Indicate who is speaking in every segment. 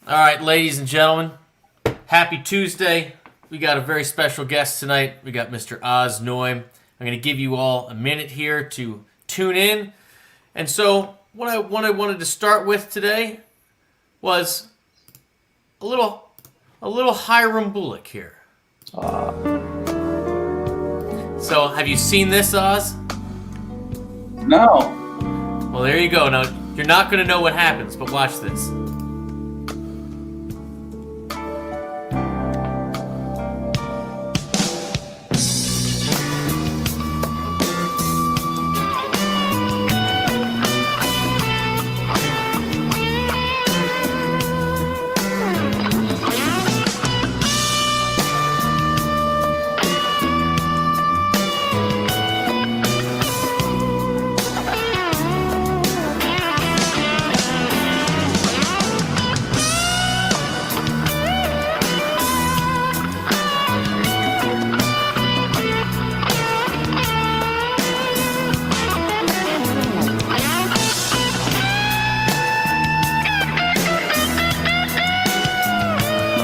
Speaker 1: All right, ladies and gentlemen, happy Tuesday. We got a very special guest tonight. We got Mr. Oz Noim. I'm going to give you all a minute here to tune in. And so, what I wanted to start with today was a little Hiram Bullock here. So, have you seen this, Oz?
Speaker 2: No.
Speaker 1: Well, there you go. Now, you're not going to know what happens, but watch this.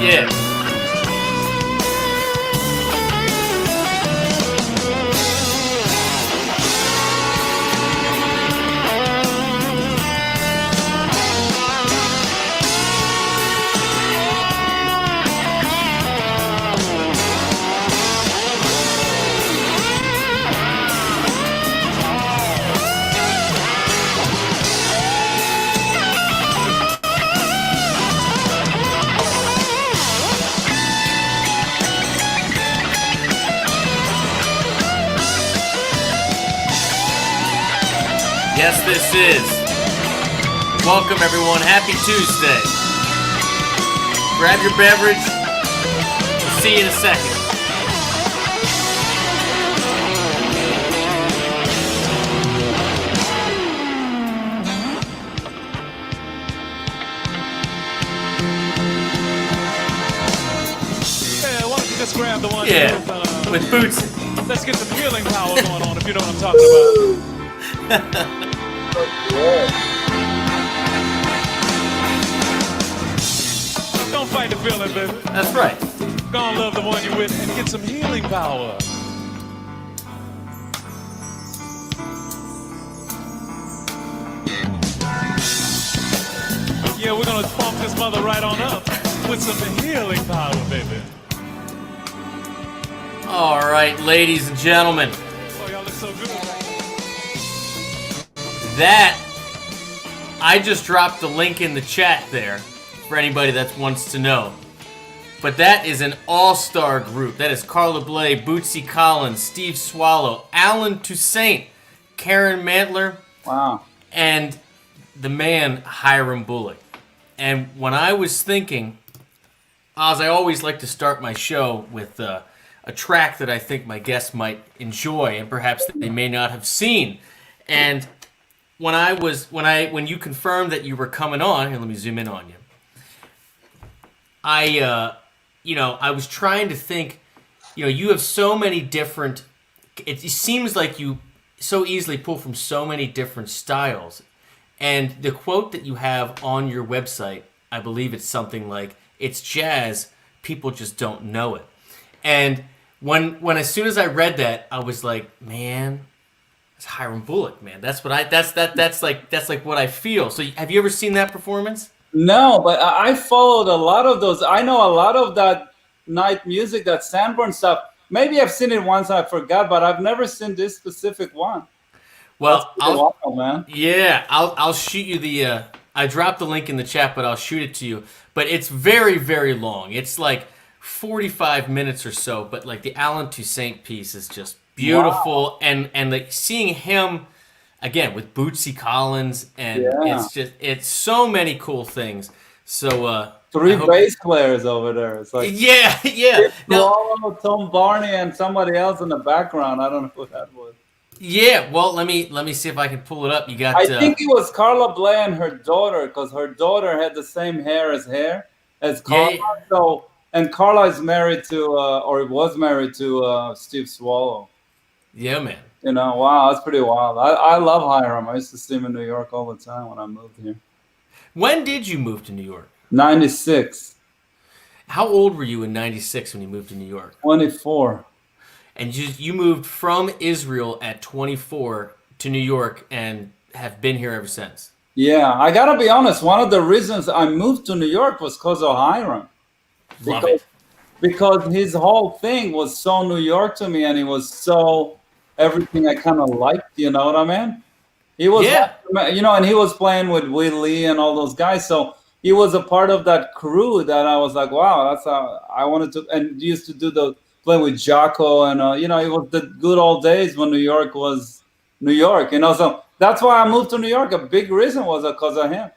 Speaker 1: Yeah. Yes, this is. Welcome, everyone. Happy Tuesday. Grab your beverage. We'll see you in a second.
Speaker 3: Yeah, why don't you just grab the one
Speaker 1: with boots.
Speaker 3: Let's get some healing power going on, if you know what I'm talking about. Don't fight the feeling, baby.
Speaker 1: That's right.
Speaker 3: Go on, love the one you're with and get some healing power. Yeah, we're gonna pump this mother right on up with some healing power, baby.
Speaker 1: All right, ladies and gentlemen.
Speaker 3: Oh, y'all look so good.
Speaker 1: That, I just dropped the link in the chat there for anybody that wants to know. But that is an all-star group. That is Carla Bley, Bootsy Collins, Steve Swallow, Alan Toussaint, Karen Mantler,
Speaker 2: Wow.
Speaker 1: and the man Hiram Bullock. And when I was thinking, Oz, I always like to start my show with a track that I think my guests might enjoy and perhaps that they may not have seen. And when you confirmed that you were coming on, here, let me zoom in on you. I was trying to think, you have so many different, it seems like you so easily pull from so many different styles. And the quote that you have on your website, I believe it's something like, it's jazz, people just don't know it. And when as soon as I read that, I was like, man, it's Hiram Bullock, man. That's what that's like what I feel. So have you ever seen that performance?
Speaker 2: No, but I followed a lot of those. I know a lot of that night music, that Sanborn stuff. Maybe I've seen it once, I forgot, but I've never seen this specific one.
Speaker 1: Well,
Speaker 2: man.
Speaker 1: Yeah, I'll shoot you the. I dropped the link in the chat, but I'll shoot it to you. But it's very, very long. It's like 45 minutes or so. But like the Alan Toussaint piece is just beautiful, wow. and like seeing him again with Bootsy Collins, and it's so many cool things. So
Speaker 2: three bass players over there. It's like
Speaker 1: yeah.
Speaker 2: Now, Tom Barney and somebody else in the background. I don't know who that was.
Speaker 1: Yeah, well, let me see if I can pull it up. You got.
Speaker 2: I think it was Carla Bley and her daughter, because her daughter had the same hair as Carla.
Speaker 1: Yeah.
Speaker 2: So, and Carla is married to, or was married to Steve Swallow.
Speaker 1: Yeah, man.
Speaker 2: Wow, that's pretty wild. I love Hiram. I used to see him in New York all the time when I moved here.
Speaker 1: When did you move to New York?
Speaker 2: 96,
Speaker 1: How old were you in '96 when you moved to New York?
Speaker 2: 24.
Speaker 1: And you moved from Israel at 24 to New York and have been here ever since.
Speaker 2: Yeah, I gotta be honest. One of the reasons I moved to New York was because of Hiram.
Speaker 1: Love
Speaker 2: Because,
Speaker 1: it.
Speaker 2: because his whole thing was so New York to me, and it was so everything I kind of liked. You know what I mean? He was,
Speaker 1: Yeah.
Speaker 2: and he was playing with Willie and all those guys. So he was a part of that crew that I was like, wow, that's how I wanted to. And used to do the play with Jocko, and it was the good old days when New York was New York. So that's why I moved to New York. A big reason was because of him.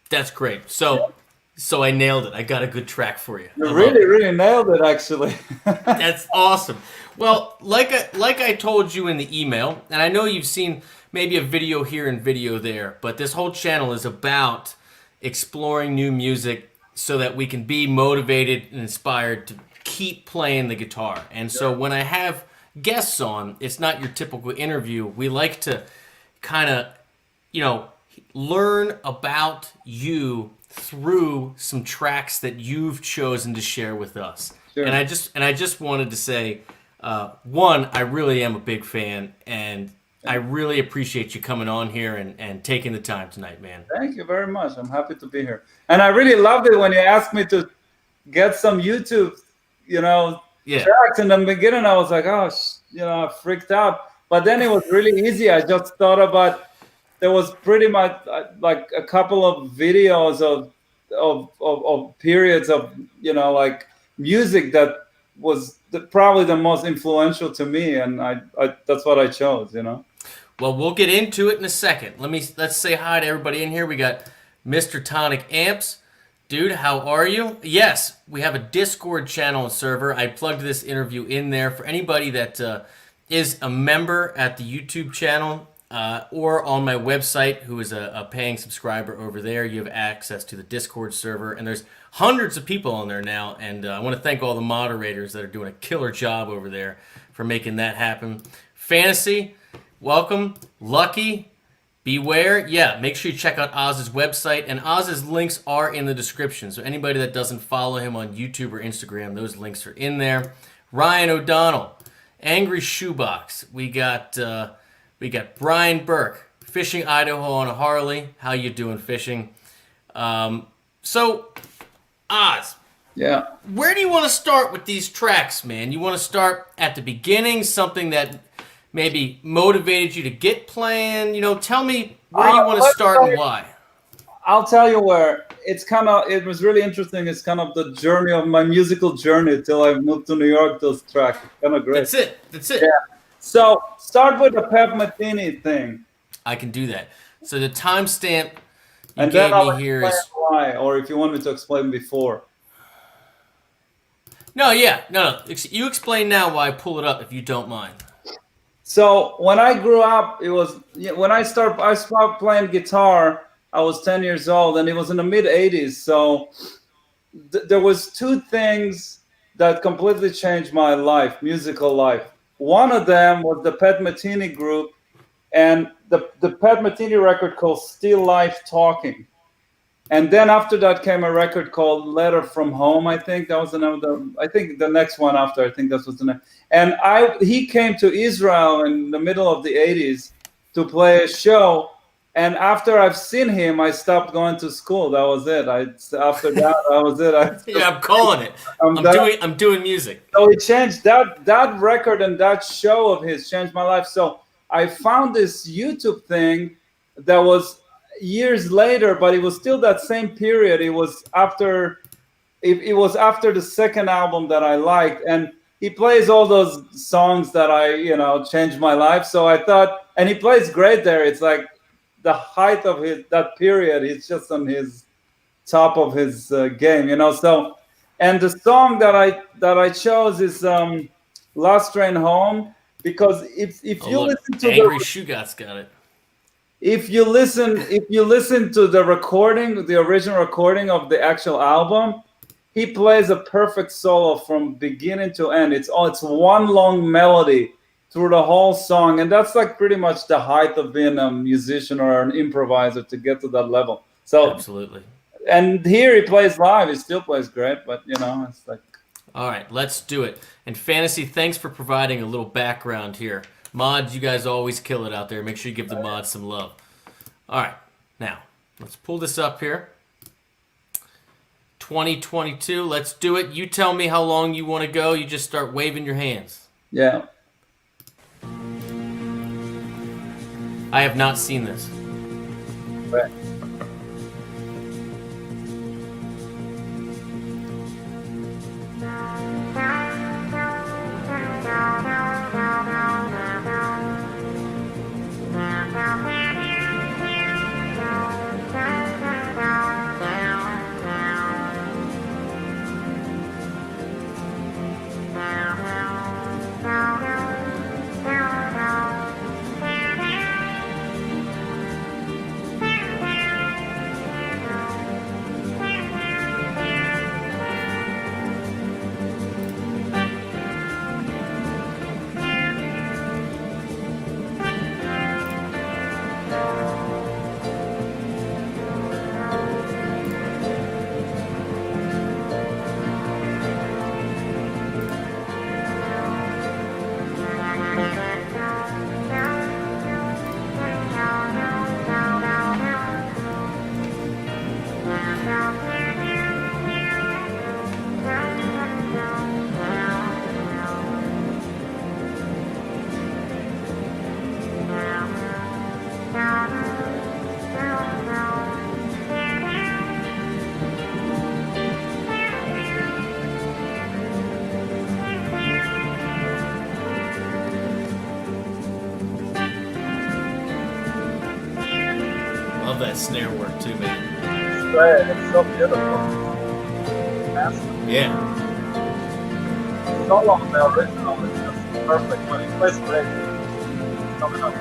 Speaker 1: That's great. So I nailed it. I got a good track for you.
Speaker 2: You really nailed it, actually.
Speaker 1: That's awesome. Well, like I told you in the email, and I know you've seen maybe a video here and video there, but this whole channel is about exploring new music so that we can be motivated and inspired to keep playing the guitar. And so when I have guests on, it's not your typical interview. We like to kind of, learn about you through some tracks that you've chosen to share with us.
Speaker 2: Sure.
Speaker 1: And I just wanted to say, one, I really am a big fan, and I really appreciate you coming on here and taking the time tonight, man.
Speaker 2: Thank you very much. I'm happy to be here. And I really loved it when you asked me to get some YouTube, tracks in the beginning. I was like, I freaked out. But then it was really easy. I just thought about, there was pretty much like a couple of videos of periods of, music that was probably the most influential to me. And I that's what I chose,
Speaker 1: Well, we'll get into it in a second. Let's say hi to everybody in here. We got Mr. Tonic Amps. Dude, how are you? Yes, we have a Discord channel and server. I plugged this interview in there for anybody that is a member at the YouTube channel or on my website who is a paying subscriber over there. You have access to the Discord server, and there's hundreds of people on there now, and I want to thank all the moderators that are doing a killer job over there for making that happen. Fantasy, welcome. Lucky, Beware. Yeah, make sure you check out Oz's website, and Oz's links are in the description. So anybody that doesn't follow him on YouTube or Instagram, those links are in there. Ryan O'Donnell, Angry Shoebox. We got Brian Burke, Fishing Idaho on a Harley. How you doing, fishing? So, Oz.
Speaker 2: Yeah.
Speaker 1: Where do you want to start with these tracks, man? You want to start at the beginning, something that maybe motivated you to get playing? Tell me where you want to start and why.
Speaker 2: I'll tell you where. It was really interesting. It's kind of the journey of my musical journey till I moved to New York. Those tracks, kind of great.
Speaker 1: That's it.
Speaker 2: Yeah. So start with the Pep Metheny thing.
Speaker 1: I can do that. So the timestamp you
Speaker 2: And
Speaker 1: gave
Speaker 2: then I'll
Speaker 1: me here
Speaker 2: explain
Speaker 1: is
Speaker 2: why, or if you want me to explain before.
Speaker 1: no. You explain now why I pull it up if you don't mind.
Speaker 2: So when I grew up, it was when I stopped playing guitar. I was 10 years old, and it was in the mid '80s. So there was two things that completely changed my life, musical life. One of them was the Pat Metheny group, and the Pat Metheny record called "Still Life Talking." And then after that came a record called "Letter from Home." I think that was the name of I think the next one after. I think that was the name. And he came to Israel in the middle of the '80s to play a show. And after I've seen him, I stopped going to school. That was it. After that, that was it.
Speaker 1: Yeah, I'm calling it. I'm doing music.
Speaker 2: So it changed that record, and that show of his changed my life. So I found this YouTube thing that was years later, but it was still that same period. It was after the second album that I liked, and he plays all those songs that I changed my life. So I thought, and he plays great there. It's like the height of that period. He's just on his top of his game, So, and the song that I chose is "Last Train Home," because if you listen to
Speaker 1: Angry Shoegot's got it.
Speaker 2: If you listen to the recording, the original recording of the actual album, he plays a perfect solo from beginning to end. It's one long melody through the whole song, and that's like pretty much the height of being a musician or an improviser to get to that level. So
Speaker 1: Absolutely.
Speaker 2: and here he plays live. He still plays great, but you know, it's like.
Speaker 1: All right, let's do it. And Fantasy, thanks for providing a little background here. Mods, you guys always kill it out there. Make sure you give the mods some love. All right, now let's pull this up here. 2022, let's do it. You tell me how long you want to go. You just start waving your hands.
Speaker 2: Yeah.
Speaker 1: I have not seen this.
Speaker 2: Right.
Speaker 1: Love that snare work too, man.
Speaker 2: It's so beautiful. Massive.
Speaker 1: Yeah.
Speaker 2: Solo on the original is just perfect. When he plays great, it's coming up.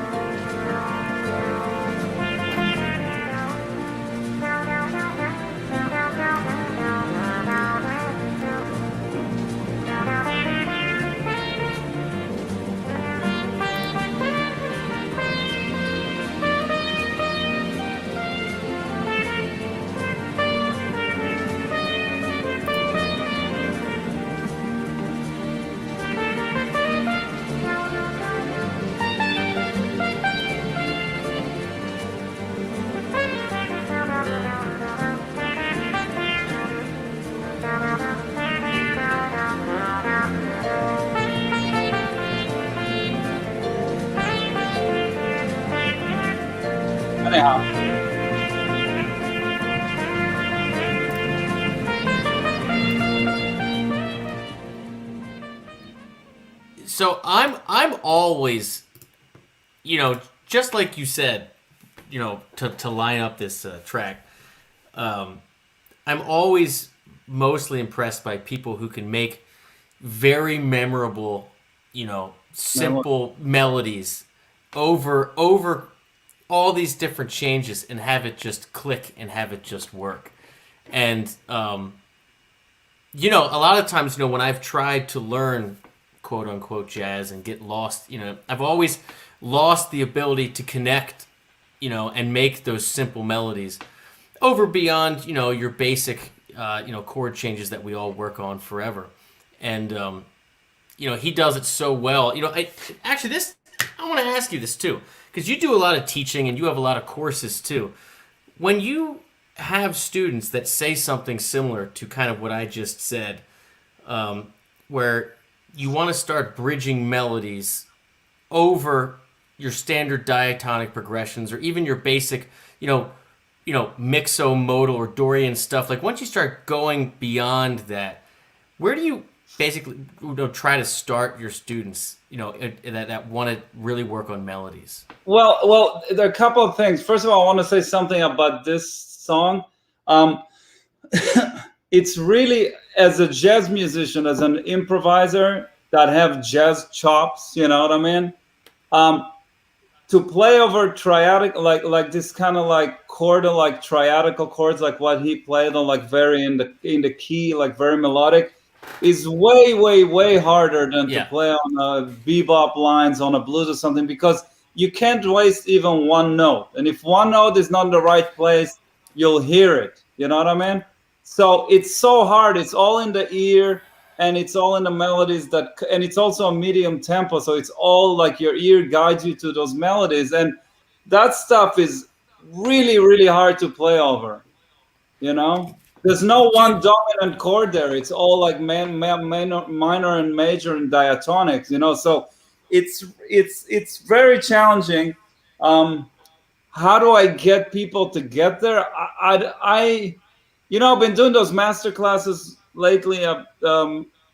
Speaker 2: Anyhow.
Speaker 1: So I'm always, you know, just like you said, you know, to line up this track. I'm always mostly impressed by people who can make very memorable, you know, simple melodies over all these different changes and have it just click and have it just work. And you know, a lot of times, you know, when I've tried to learn quote unquote jazz and get lost, you know, I've always lost the ability to connect, you know, and make those simple melodies over beyond, you know, your basic you know, chord changes that we all work on forever. And you know, he does it so well. You know, I want to ask you this too, because you do a lot of teaching and you have a lot of courses too. When you have students that say something similar to kind of what I just said, where you want to start bridging melodies over your standard diatonic progressions or even your basic, you know, mixo-modal or Dorian stuff. Like once you start going beyond that, where do you basically, you know, try to start your students, you know, that want to really work on melodies?
Speaker 2: Well, there are a couple of things. First of all, I want to say something about this song. It's really, as a jazz musician, as an improviser that have jazz chops, you know what I mean? To play over triadic, like this kind of like chord, like triadical chords, like what he played on, like very in the key, like very melodic, is way harder than to play on bebop lines on a blues or something, because you can't waste even one note. And if one note is not in the right place, you'll hear it. You know what I mean? So it's so hard. It's all in the ear, and it's all in the melodies and it's also a medium tempo. So it's all like your ear guides you to those melodies, and that stuff is really, really hard to play over. You know, there's no
Speaker 1: Do you,
Speaker 2: one dominant chord there. It's all like minor and major and diatonics. You know, so it's very challenging. How do I get people to get there? I've been doing those master classes lately,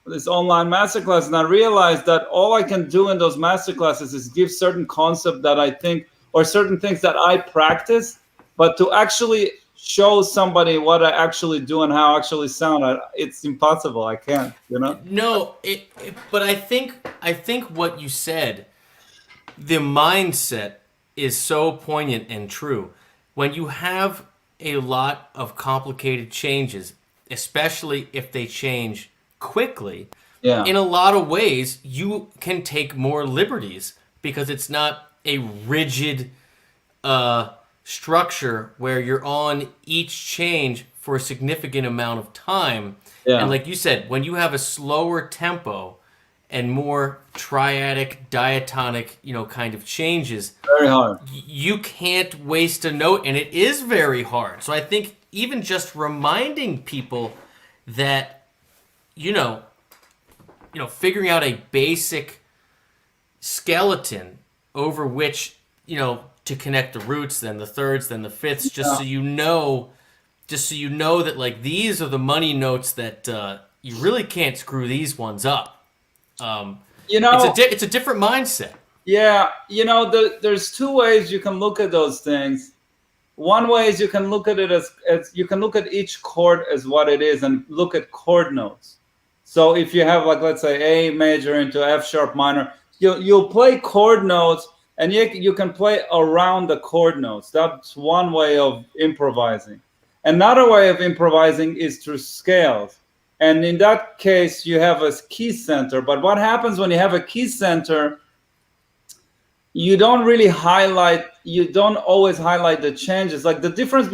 Speaker 2: this online master class, and I realized that all I can do in those master classes is give certain concept that I think, or certain things that I practice, but to actually show somebody what I actually do and how I actually sound, it's impossible. I can't,
Speaker 1: no, but I think what you said, the mindset is so poignant and true. When you have a lot of complicated changes, especially if they change quickly,
Speaker 2: Yeah.
Speaker 1: in a lot of ways, you can take more liberties because it's not a rigid structure where you're on each change for a significant amount of time.
Speaker 2: Yeah.
Speaker 1: And like you said, when you have a slower tempo and more triadic, diatonic, kind of changes,
Speaker 2: Very hard.
Speaker 1: you can't waste a note, and it is very hard. So I think even just reminding people that, figuring out a basic skeleton over which, to connect the roots, then the thirds, then the fifths, just so you know that like these are the money notes that you really can't screw these ones up. It's a different mindset.
Speaker 2: Yeah, there's two ways you can look at those things. One way is you can look at it as you can look at each chord as what it is and look at chord notes. So if you have, like, let's say A major into F sharp minor, you'll play chord notes, and you can play around the chord notes. That's one way of improvising. Another way of improvising is through scales. And in that case, you have a key center. But what happens when you have a key center, you don't always highlight the changes. Like the difference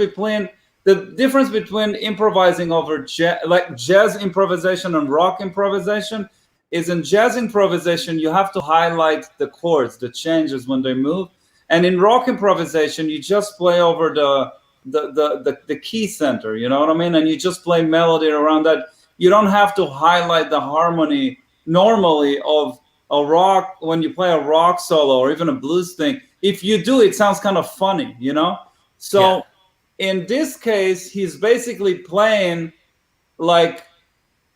Speaker 2: between improvising over jazz improvisation and rock improvisation is, in jazz improvisation, you have to highlight the chords, the changes when they move. And in rock improvisation, you just play over the key center, you know what I mean? And you just play melody around that. You don't have to highlight the harmony normally of a rock when you play a rock solo or even a blues thing. If you do, it sounds kind of funny, So in this case, he's basically playing like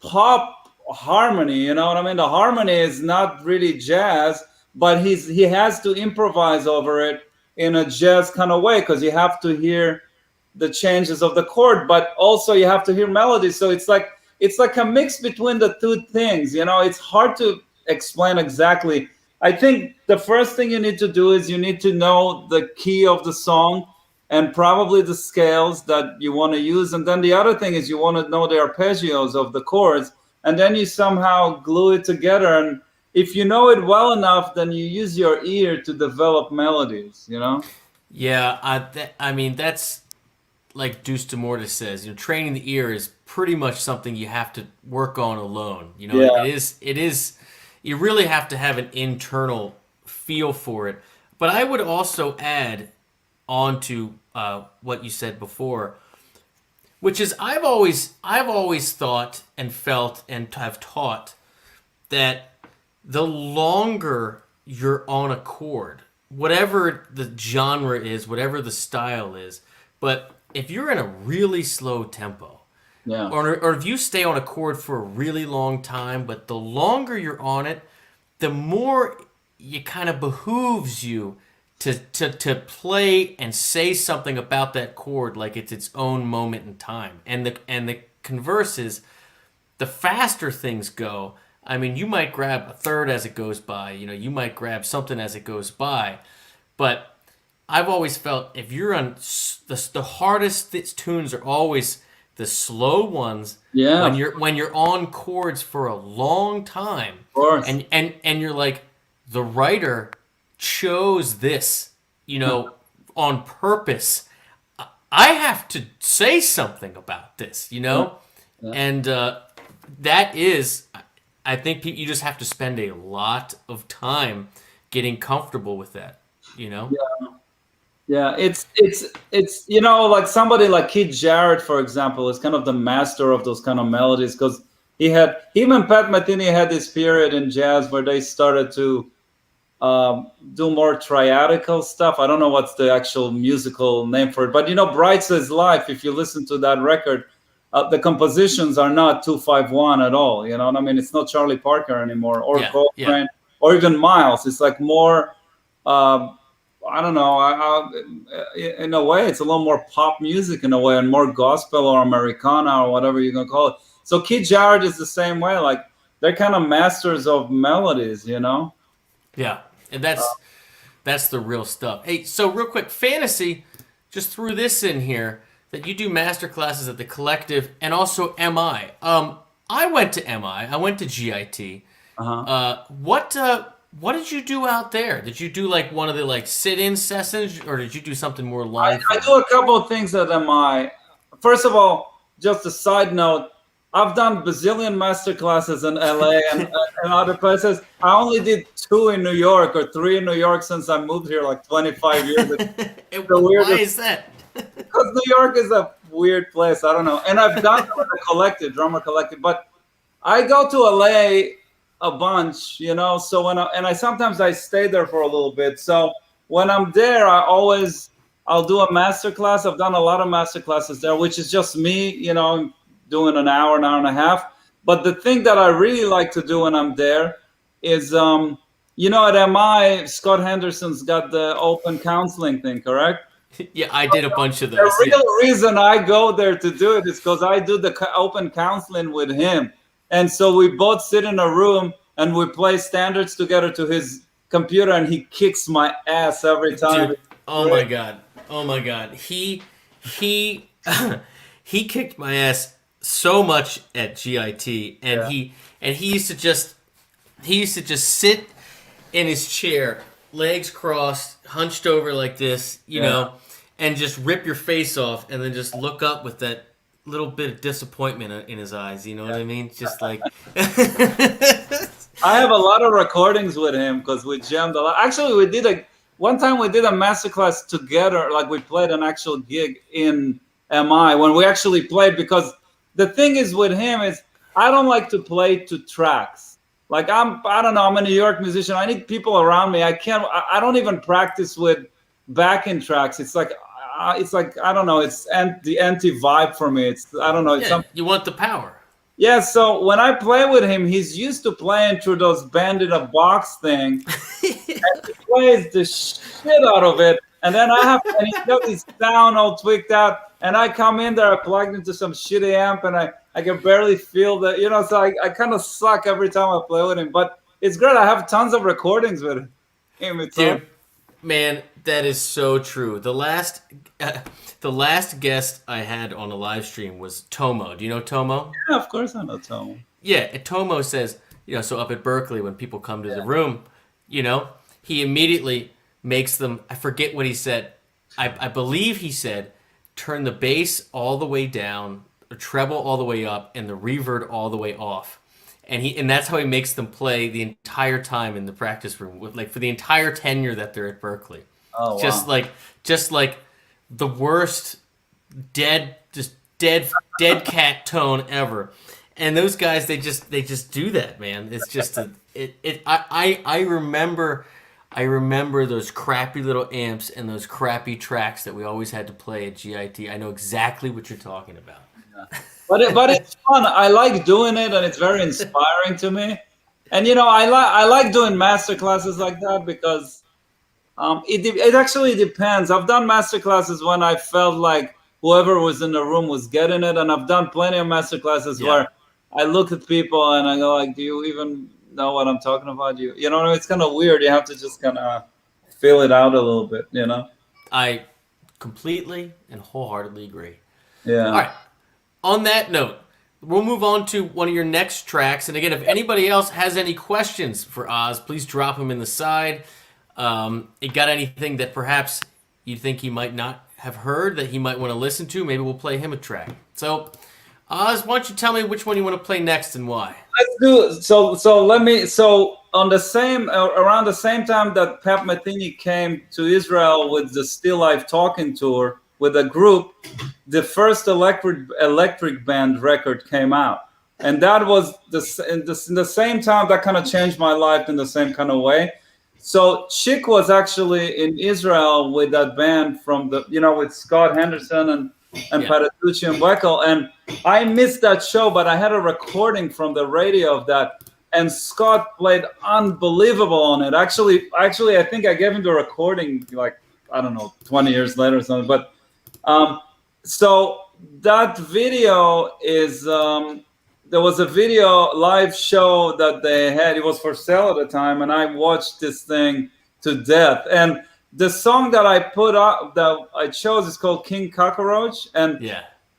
Speaker 2: pop harmony, you know what I mean? The harmony is not really jazz, but he has to improvise over it in a jazz kind of way, because you have to hear the changes of the chord, but also you have to hear melody. So it's like a mix between the two things. It's hard to explain exactly. I think the first thing you need to do is you need to know the key of the song and probably the scales that you want to use. And then the other thing is you want to know the arpeggios of the chords, and then you somehow glue it together. And if you know it well enough, then you use your ear to develop melodies,
Speaker 1: Yeah, I mean, that's like Deuce Mortis says, training the ear is pretty much something you have to work on alone.
Speaker 2: Yeah.
Speaker 1: It is, you really have to have an internal feel for it. But I would also add on to what you said before, which is I've always thought and felt and have taught that the longer you're on a chord, whatever the genre is, whatever the style is, but if you're in a really slow tempo,
Speaker 2: Yeah.
Speaker 1: or if you stay on a chord for a really long time, but the longer you're on it, the more it kind of behooves you to play and say something about that chord like it's its own moment in time. And the converse is, the faster things go, I mean, you might grab a third as it goes by, you might grab something as it goes by, but I've always felt if you're on the hardest tunes are always the slow ones.
Speaker 2: Yeah.
Speaker 1: When you're on chords for a long time,
Speaker 2: Of course.
Speaker 1: and you're like, the writer chose this, on purpose. I have to say something about this, you know?
Speaker 2: Yeah.
Speaker 1: And that is, I think you just have to spend a lot of time getting comfortable with that, you know?
Speaker 2: Yeah, it's you know, like somebody like Keith Jarrett, for example, is kind of the master of those kind of melodies because him and Pat Metheny had this period in jazz where they started to do more triadical stuff. I don't know what's the actual musical name for it, but you know, Bright Says Life. If you listen to that record, the compositions are not 2-5-1 at all. You know what I mean? It's not Charlie Parker anymore, or
Speaker 1: Yeah,
Speaker 2: Coltrane, or even Miles. It's like more. I don't know. In a way, it's a little more pop music in a way, and more gospel or Americana or whatever you're gonna call it. So Keith Jarrett is the same way. Like they're kind of masters of melodies, you know.
Speaker 1: Yeah, and that's the real stuff. Hey, so real quick, fantasy, just threw this in here that you do master classes at the Collective and also MI. I went to MI. I went to GIT. What did you do out there? Did you do like one of the like sit-in sessions, or did you do something more live?
Speaker 2: I do a couple of things at MI. First of all, just a side note, I've done bazillion master classes in LA and other places. I only did 2 in New York or 3 in New York since I moved here like 25 years ago.
Speaker 1: Why is that?
Speaker 2: Because New York is a weird place. I don't know. And I've done it with a collective, drummer collective, but I go to LA a bunch, you know. So I sometimes I stay there for a little bit. So when I'm there, I'll do a master class. I've done a lot of master classes there, which is just me, you know, doing an hour and a half. But the thing that I really like to do when I'm there is, you know, at MI, Scott Henderson's got the open counseling thing, correct?
Speaker 1: Yeah, I did a bunch of those.
Speaker 2: The real reason I go there to do it is because I do the open counseling with him. And so we both sit in a room and we play standards together to his computer, and he kicks my ass every time.
Speaker 1: Dude, oh my god. He he kicked my ass so much at GIT, and he used to just sit in his chair, legs crossed, hunched over like this, you know, and just rip your face off, and then just look up with that little bit of disappointment in his eyes. You know what I mean? Just like
Speaker 2: I have a lot of recordings with him because we jammed a lot. Actually, one time we did a masterclass together. Like we played an actual gig in MI when we actually played, because the thing is with him is I don't like to play to tracks. Like I don't know, I'm a New York musician. I need people around me. I don't even practice with backing tracks. It's like I don't know. It's the anti vibe for me. I don't know.
Speaker 1: You want the power.
Speaker 2: Yeah. So when I play with him, he's used to playing through those band in a box thing, and he plays the shit out of it. And then and he's got his sound all tweaked out. And I come in there, I plugged into some shitty amp, and I can barely feel the, you know. So I kind of suck every time I play with him. But it's great. I have tons of recordings with him.
Speaker 1: Dude, man, that is so true. The last guest I had on a live stream was Tomo. Do you know Tomo?
Speaker 2: Yeah, of course I know Tomo.
Speaker 1: Yeah, and Tomo says, you know, so up at Berkeley when people come to the room, you know, he immediately makes them, I forget what he said. I believe he said, turn the bass all the way down, the treble all the way up, and the reverb all the way off. And that's how he makes them play the entire time in the practice room, like for the entire tenure that they're at Berkeley.
Speaker 2: Oh, wow.
Speaker 1: Just like the worst dead cat tone ever. And those guys, they just do that, man. It's just I remember those crappy little amps and those crappy tracks that we always had to play at GIT. I know exactly what you're talking about.
Speaker 2: Yeah. But it's fun. I like doing it, and it's very inspiring to me. And you know, I like doing master classes like that because it actually depends. I've done master classes when I felt like whoever was in the room was getting it, and I've done plenty of master classes where I look at people and I go like, "Do you even know what I'm talking about?" You know what I mean? It's kind of weird. You have to just kind of feel it out a little bit, you know?
Speaker 1: I completely and wholeheartedly agree.
Speaker 2: Yeah.
Speaker 1: All right. On that note, we'll move on to one of your next tracks. And again, if anybody else has any questions for Oz, please drop them in the side. You got anything that perhaps you think he might not have heard that he might want to listen to. Maybe we'll play him a track. So, Oz, why don't you tell me which one you want to play next and why?
Speaker 2: Let's do so. Let me. So on the same around the same time that Pat Metheny came to Israel with the Still Life Talking tour with a group, the first electric band record came out, and that was in the same time that kind of changed my life in the same kind of way. So Chick was actually in Israel with that band from the with Scott Henderson and Patitucci and Weckl, and I missed that show, but I had a recording from the radio of that, and Scott played unbelievable on it. Actually, I think I gave him the recording like, I don't know, 20 years later or something. But so that video is there was a video live show that they had. It was for sale at the time, and I watched this thing to death. And the song that I put up, that I chose, is called King Cockroach. And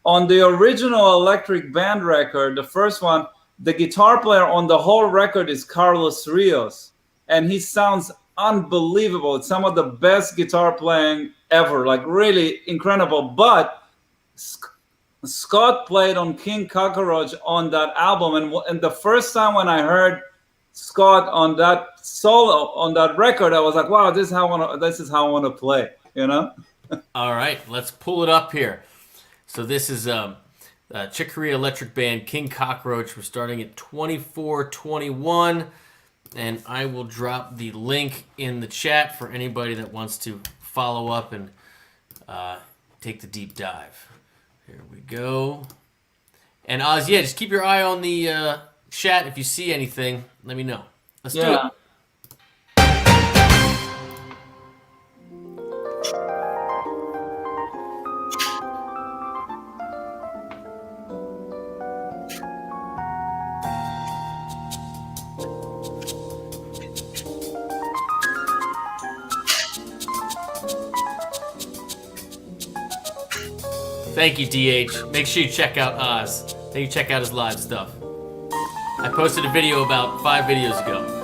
Speaker 2: on the original Electric Band record, the first one, the guitar player on the whole record is Carlos Rios. And he sounds unbelievable. It's some of the best guitar playing ever, like really incredible. But Scott played on King Cockroach on that album. And the first time when I heard Scott on that solo on that record, I was like, wow, this is how I want to play,
Speaker 1: All right, let's pull it up here. So this is Chick Corea Electric Band, King Cockroach. We're starting at 24:21, and I will drop the link in the chat for anybody that wants to follow up and take the deep dive. Here we go. And Oz, just keep your eye on the chat. If you see anything, let me know. Let's do it. Thank you, DH. Make sure you check out Oz. Then you check out his live stuff. I posted a video about 5 videos ago.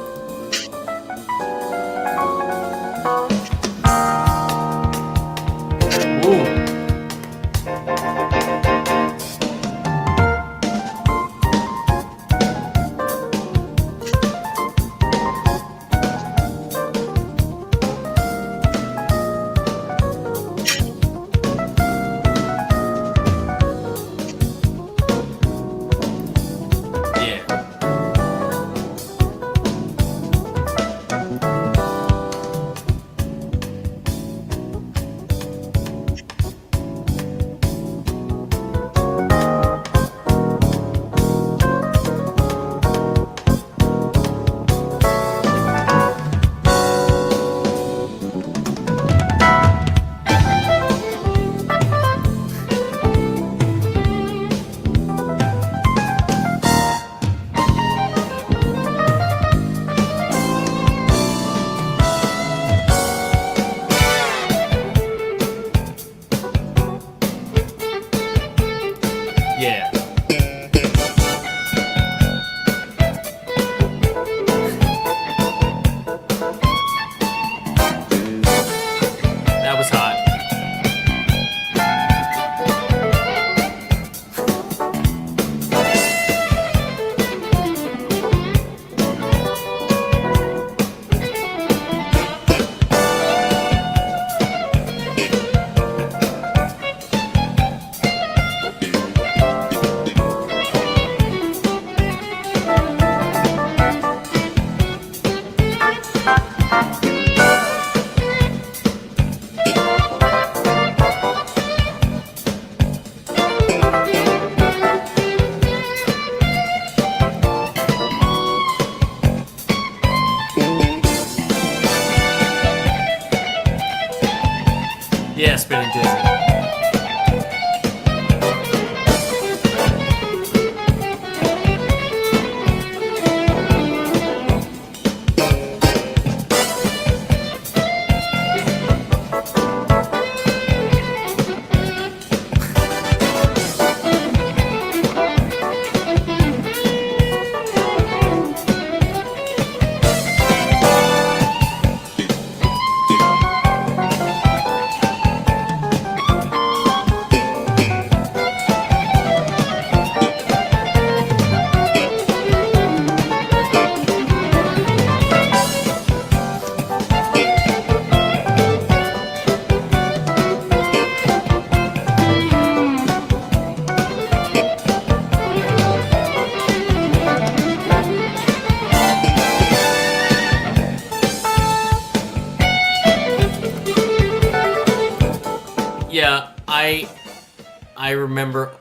Speaker 1: remember,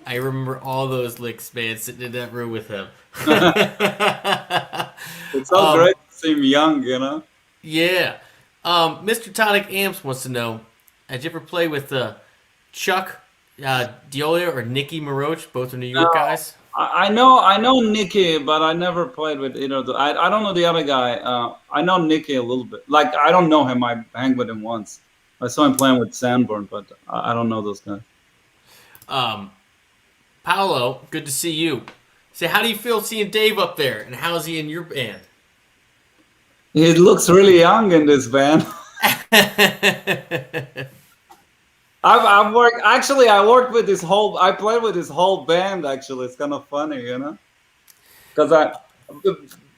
Speaker 1: I remember all those licks, man, sitting in that room with him.
Speaker 2: It's so great to see him young, you know.
Speaker 1: Yeah. Mr. Tonic Amps wants to know, did you ever play with Chuck Diolia or Nicky Maroche? Both are New York guys.
Speaker 2: I know Nicky, but I never played with either of the. I don't know the other guy. I know Nicky a little bit. Like I don't know him. I hanged with him once. I saw him playing with Sanborn, but I don't know those guys.
Speaker 1: Paolo, good to see you. Say, how do you feel seeing Dave up there, and how's he in your band?
Speaker 2: He looks really young in this band. I've worked. Actually, I worked with this whole. I played with this whole band. Actually, it's kind of funny, you know, because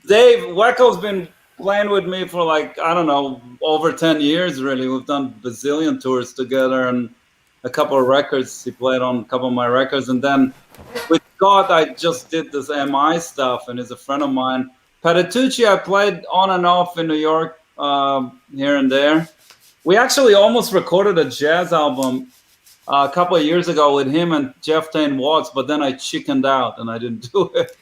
Speaker 2: Dave Wacko's been playing with me for like I don't know over 10 years. Really, we've done bazillion tours together and a couple of records. He played on a couple of my records, and then with Scott, I just did this MI stuff, and he's a friend of mine. Patitucci, I played on and off in New York, here and there. We actually almost recorded a jazz album a couple of years ago with him and Jeff Tain Watts, but then I chickened out and I didn't do it.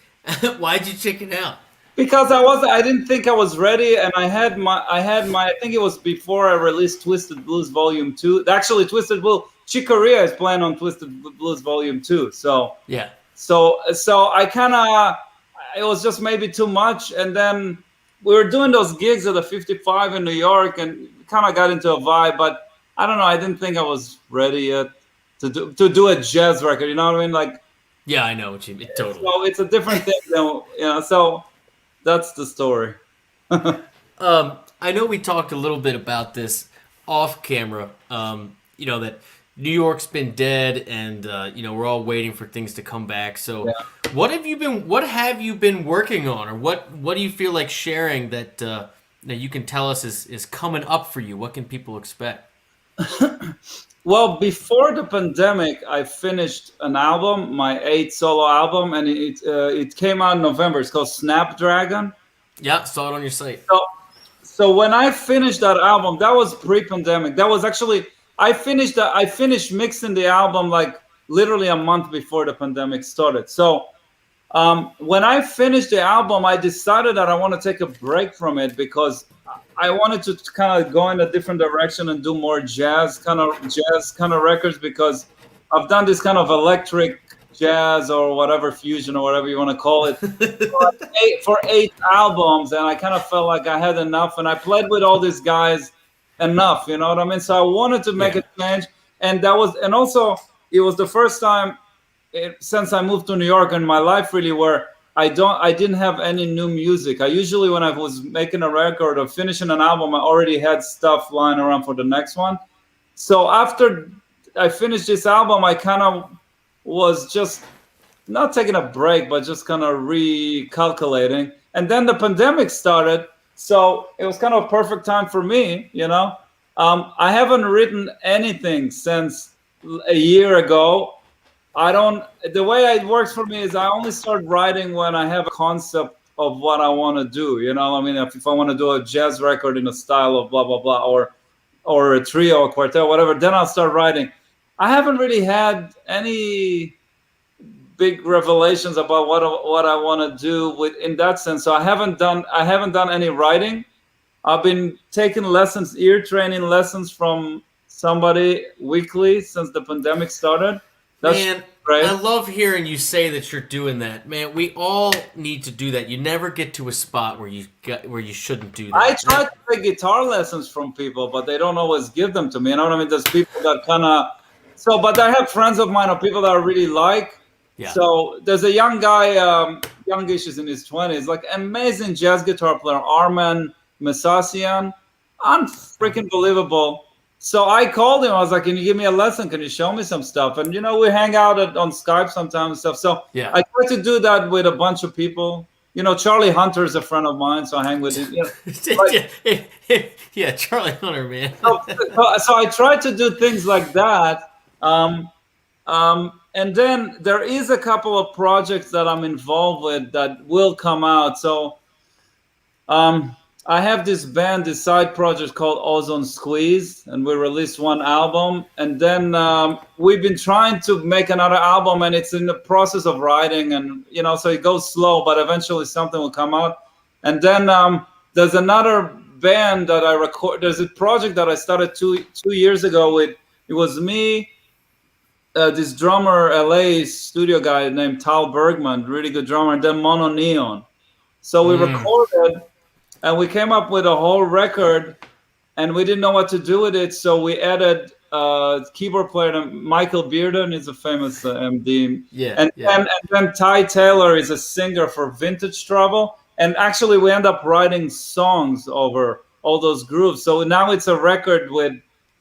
Speaker 1: Why'd you chicken out?
Speaker 2: Because I didn't think I was ready, and I had my I think it was before I released Twisted Blues Volume 2. Actually, Twisted Blues, Chick Corea is playing on Twisted Blues Volume 2. So
Speaker 1: yeah.
Speaker 2: So I kind of, it was just maybe too much, and then we were doing those gigs at the 55 in New York, and kind of got into a vibe, but I don't know. I didn't think I was ready yet to do a jazz record. You know what I mean? Like,
Speaker 1: yeah, I know what you mean. Totally.
Speaker 2: So it's a different thing than, you know. So that's the story.
Speaker 1: I know we talked a little bit about this off camera. You know that New York's been dead, and you know we're all waiting for things to come back. So,
Speaker 2: yeah.
Speaker 1: What have you been working on, or what do you feel like sharing that that you can tell us is coming up for you? What can people expect?
Speaker 2: Well, before the pandemic, I finished an album, my 8th solo album, and it came out in November. It's called Snapdragon.
Speaker 1: Yeah, saw it on your site.
Speaker 2: So when I finished that album, that was pre-pandemic. That was actually I finished mixing the album like literally a month before the pandemic started. So when I finished the album, I decided that I want to take a break from it because I wanted to kind of go in a different direction and do more jazz kind of records, because I've done this kind of electric jazz or whatever, fusion or whatever you want to call it for 8 albums, and I kind of felt like I had enough, and I played with all these guys enough, you know what I mean? So I wanted to make a change, and also it was the first time since I moved to New York in my life really where I didn't have any new music. I usually, when I was making a record or finishing an album, I already had stuff lying around for the next one. So after I finished this album, I kind of was just not taking a break, but just kind of recalculating. And then the pandemic started, so it was kind of a perfect time for me, you know. I haven't written anything since a year ago. The way it works for me is I only start writing when I have a concept of what I want to do. You know, I mean, if I want to do a jazz record in a style of blah, blah, blah, or a trio or quartet, whatever, then I'll start writing. I haven't really had any big revelations about what I want to do in that sense. So I haven't done any writing. I've been taking lessons, ear training lessons from somebody weekly since the pandemic started.
Speaker 1: Man, I love hearing you say that you're doing that. Man, we all need to do that. You never get to a spot where you shouldn't do that.
Speaker 2: I try to take guitar lessons from people, but they don't always give them to me. You know what I mean? There's people that kind of but I have friends of mine or people that I really like. Yeah. So there's a young guy, youngish, is in his 20s, like amazing jazz guitar player, Arman Messassian, unfreaking believable. So I called him. I was like, "Can you give me a lesson? Can you show me some stuff?" And you know, we hang out on Skype sometimes and stuff. So yeah. I try to do that with a bunch of people. You know, Charlie Hunter is a friend of mine, so I hang with him. You know,
Speaker 1: yeah, Charlie Hunter, man.
Speaker 2: so I try to do things like that. And then there is a couple of projects that I'm involved with that will come out. So I have this band, this side project called Ozone Squeeze, and we released one album, and then we've been trying to make another album, and it's in the process of writing, and so it goes slow, but eventually something will come out. And then there's another band that I record. There's a project that I started two years ago with. It was me, this drummer, LA studio guy named Tal Bergman, really good drummer, and then Mono Neon. So we recorded. And we came up with a whole record, and we didn't know what to do with it. So we added keyboard player Michael Bearden, is a famous MD.
Speaker 1: Yeah,
Speaker 2: and,
Speaker 1: yeah.
Speaker 2: and then Ty Taylor is a singer for Vintage Trouble. And actually, we end up writing songs over all those grooves. So now it's a record with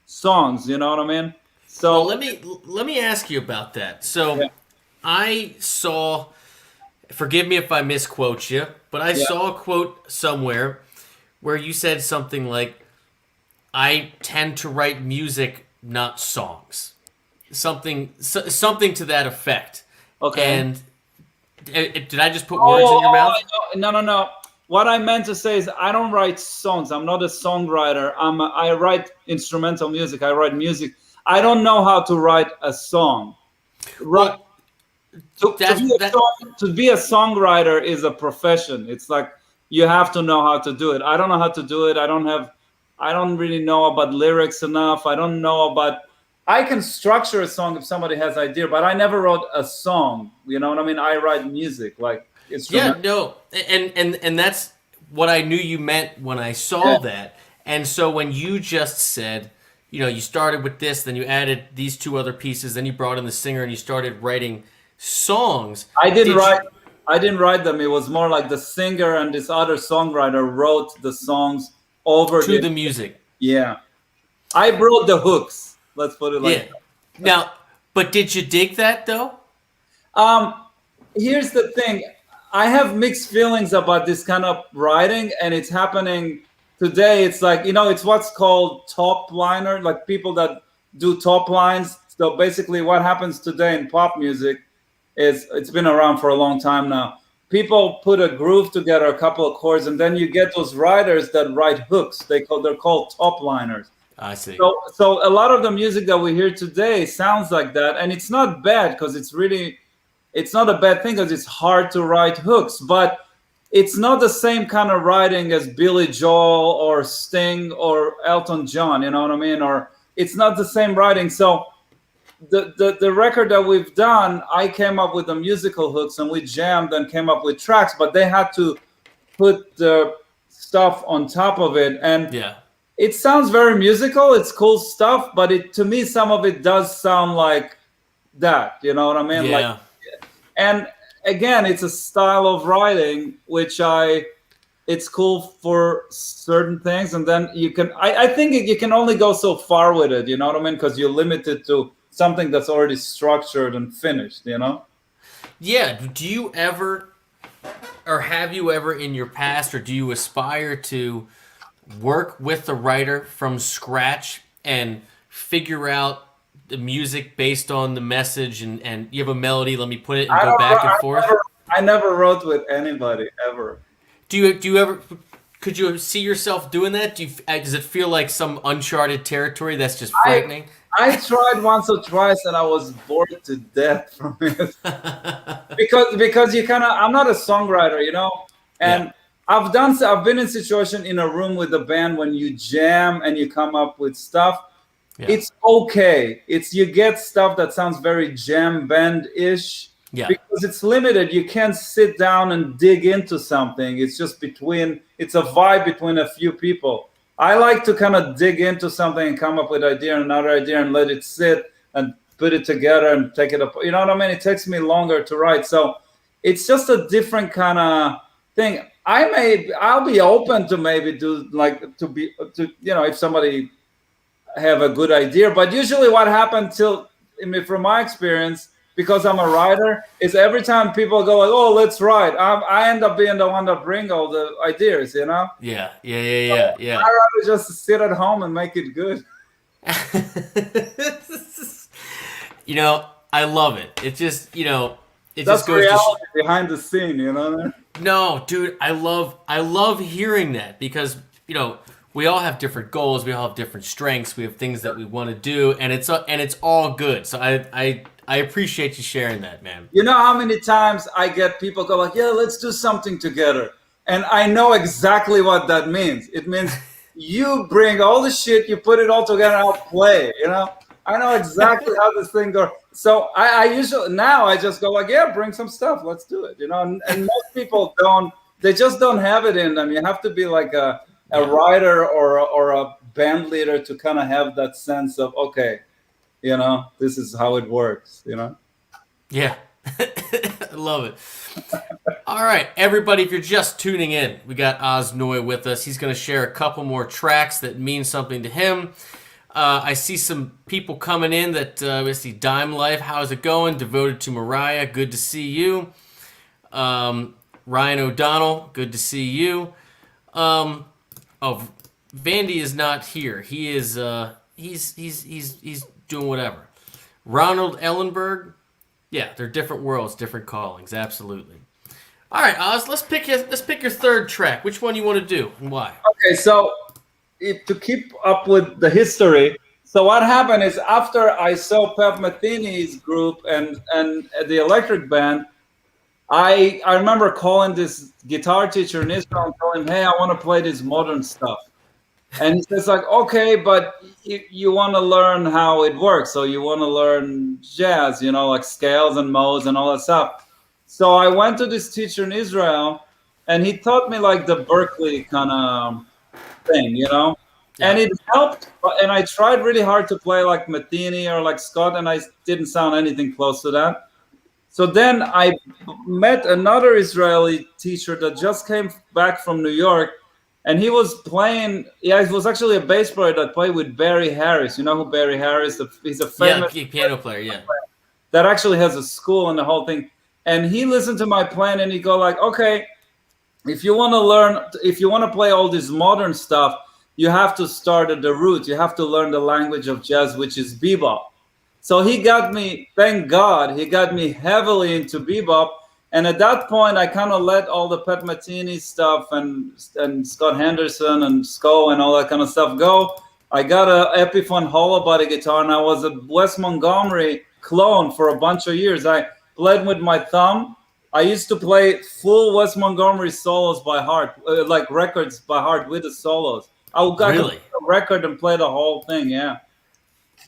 Speaker 2: songs. You know what I mean? So
Speaker 1: well, let me ask you about that. So
Speaker 2: yeah.
Speaker 1: I saw. Forgive me if I misquote you, but I saw a quote somewhere where you said something like, "I tend to write music, not songs." Something to that effect.
Speaker 2: Okay.
Speaker 1: And did I just put words in your mouth?
Speaker 2: No. What I meant to say is I don't write songs. I'm not a songwriter. I write instrumental music. I write music. I don't know how to write a song. Right. To be a songwriter is a profession. It's like you have to know how to do it. I don't know how to do it. I don't really know about lyrics enough. I don't know about. I can structure a song if somebody has idea, but I never wrote a song. You know what I mean? I write music like
Speaker 1: Yeah, no, and that's what I knew you meant when I saw that. And so when you just said, you started with this, then you added these two other pieces, then you brought in the singer, and you started writing songs.
Speaker 2: I didn't write them. It was more like the singer and this other songwriter wrote the songs over
Speaker 1: to the music.
Speaker 2: Yeah, I wrote the hooks. Let's put it like that.
Speaker 1: Now, but did you dig that though?
Speaker 2: Here's the thing. I have mixed feelings about this kind of writing, and it's happening today. It's like it's what's called top liner, like people that do top lines. So basically, what happens today in pop music is it's been around for a long time now. People put a groove together, a couple of chords, and then you get those writers that write hooks. They're called top liners.
Speaker 1: I see.
Speaker 2: So a lot of the music that we hear today sounds like that, and it's not bad because it's not a bad thing because it's hard to write hooks, but it's not the same kind of writing as Billy Joel or Sting or Elton John. You know what I mean? Or it's not the same writing. So the record that we've done, I came up with the musical hooks and we jammed and came up with tracks, but they had to put the stuff on top of it. And it sounds very musical. It's cool stuff, but to me, some of it does sound like that. You know what I mean?
Speaker 1: Yeah.
Speaker 2: And again, it's a style of writing, which it's cool for certain things. And then I think you can only go so far with it. You know what I mean? Because you're limited to something that's already structured and finished,
Speaker 1: Yeah. Do you ever, or have you ever in your past, or do you aspire to work with the writer from scratch and figure out the music based on the message and you have a melody, let me put it and go back and forth?
Speaker 2: I never wrote with anybody ever.
Speaker 1: Do you ever, could you see yourself doing that? Does it feel like some uncharted territory that's just frightening?
Speaker 2: I tried once or twice and I was bored to death from it. because you I'm not a songwriter, and I've been in situation in a room with a band when you jam and you come up with stuff. Yeah. It's okay. You get stuff that sounds very jam band-ish because it's limited. You can't sit down and dig into something. It's just it's a vibe between a few people. I like to kind of dig into something and come up with idea and another idea and let it sit and put it together and take it up. You know what I mean? It takes me longer to write. So it's just a different kind of thing. I'll be open to maybe do if somebody have a good idea, but usually what happens from my experience, because I'm a writer, is every time people go like, "Oh, let's write," I end up being the one that bring all the ideas,
Speaker 1: Yeah.
Speaker 2: I'd rather just sit at home and make it good.
Speaker 1: I love it. It's just, it
Speaker 2: That's
Speaker 1: just goes to
Speaker 2: reality behind the scene, you know.
Speaker 1: no, dude, I love hearing that because, you know, we all have different goals, we all have different strengths, we have things that we want to do, and it's all good. So I appreciate you sharing that, man.
Speaker 2: You know how many times I get people go like, "Yeah, let's do something together," and I know exactly what that means. It means you bring all the shit, you put it all together, and I'll play. You know, I know exactly how this thing goes. So I usually now I just go like, "Yeah, bring some stuff, let's do it." You know, and most people don't. They just don't have it in them. You have to be like a writer or a band leader to kind of have that sense of, okay, you know, this is how it works. You know.
Speaker 1: Yeah. I love it. All right, everybody, if you're just tuning in, we got Osnoy with us. He's going to share a couple more tracks that mean something to him. I see some people coming in that we see Dime Life. How's it going? Devoted to Mariah. Good to see you. Ryan O'Donnell. Good to see you. Oh, Vandy is not here. He is. He's doing whatever. Ronald Ellenberg. Yeah, they're different worlds, different callings. Absolutely. All right, Oz. Let's pick your third track. Which one you want to do and why?
Speaker 2: Okay, so to keep up with the history, so what happened is after I saw Metheny's group and the electric band, I remember calling this guitar teacher in Israel and telling him, "Hey, I want to play this modern stuff." And he says like, "Okay, but you want to learn how it works, so you want to learn jazz, you know, like scales and modes and all that stuff." So I went to this teacher in Israel, and he taught me like the Berkeley kind of thing, you know, and it helped. And I tried really hard to play like Metheny or like Scott, and I didn't sound anything close to that. So then I met another Israeli teacher that just came back from New York, and he was playing. Yeah, he was actually a bass player that played with Barry Harris. You know who Barry Harris? He's a famous
Speaker 1: piano player. Yeah,
Speaker 2: that actually has a school and the whole thing. And he listened to my plan, and he go like, "Okay, if you want to learn, if you want to play all this modern stuff, you have to start at the root. You have to learn the language of jazz, which is bebop." So he got me, thank God, he got me heavily into bebop. And at that point, I kind of let all the Pat Metheny stuff and Scott Henderson and Sco and all that kind of stuff go. I got a Epiphone hollow body guitar, and I was a Wes Montgomery clone for a bunch of years. I played with my thumb. I used to play full Wes Montgomery solos by heart, like records by heart with the solos. I would play a record and play the whole thing, yeah.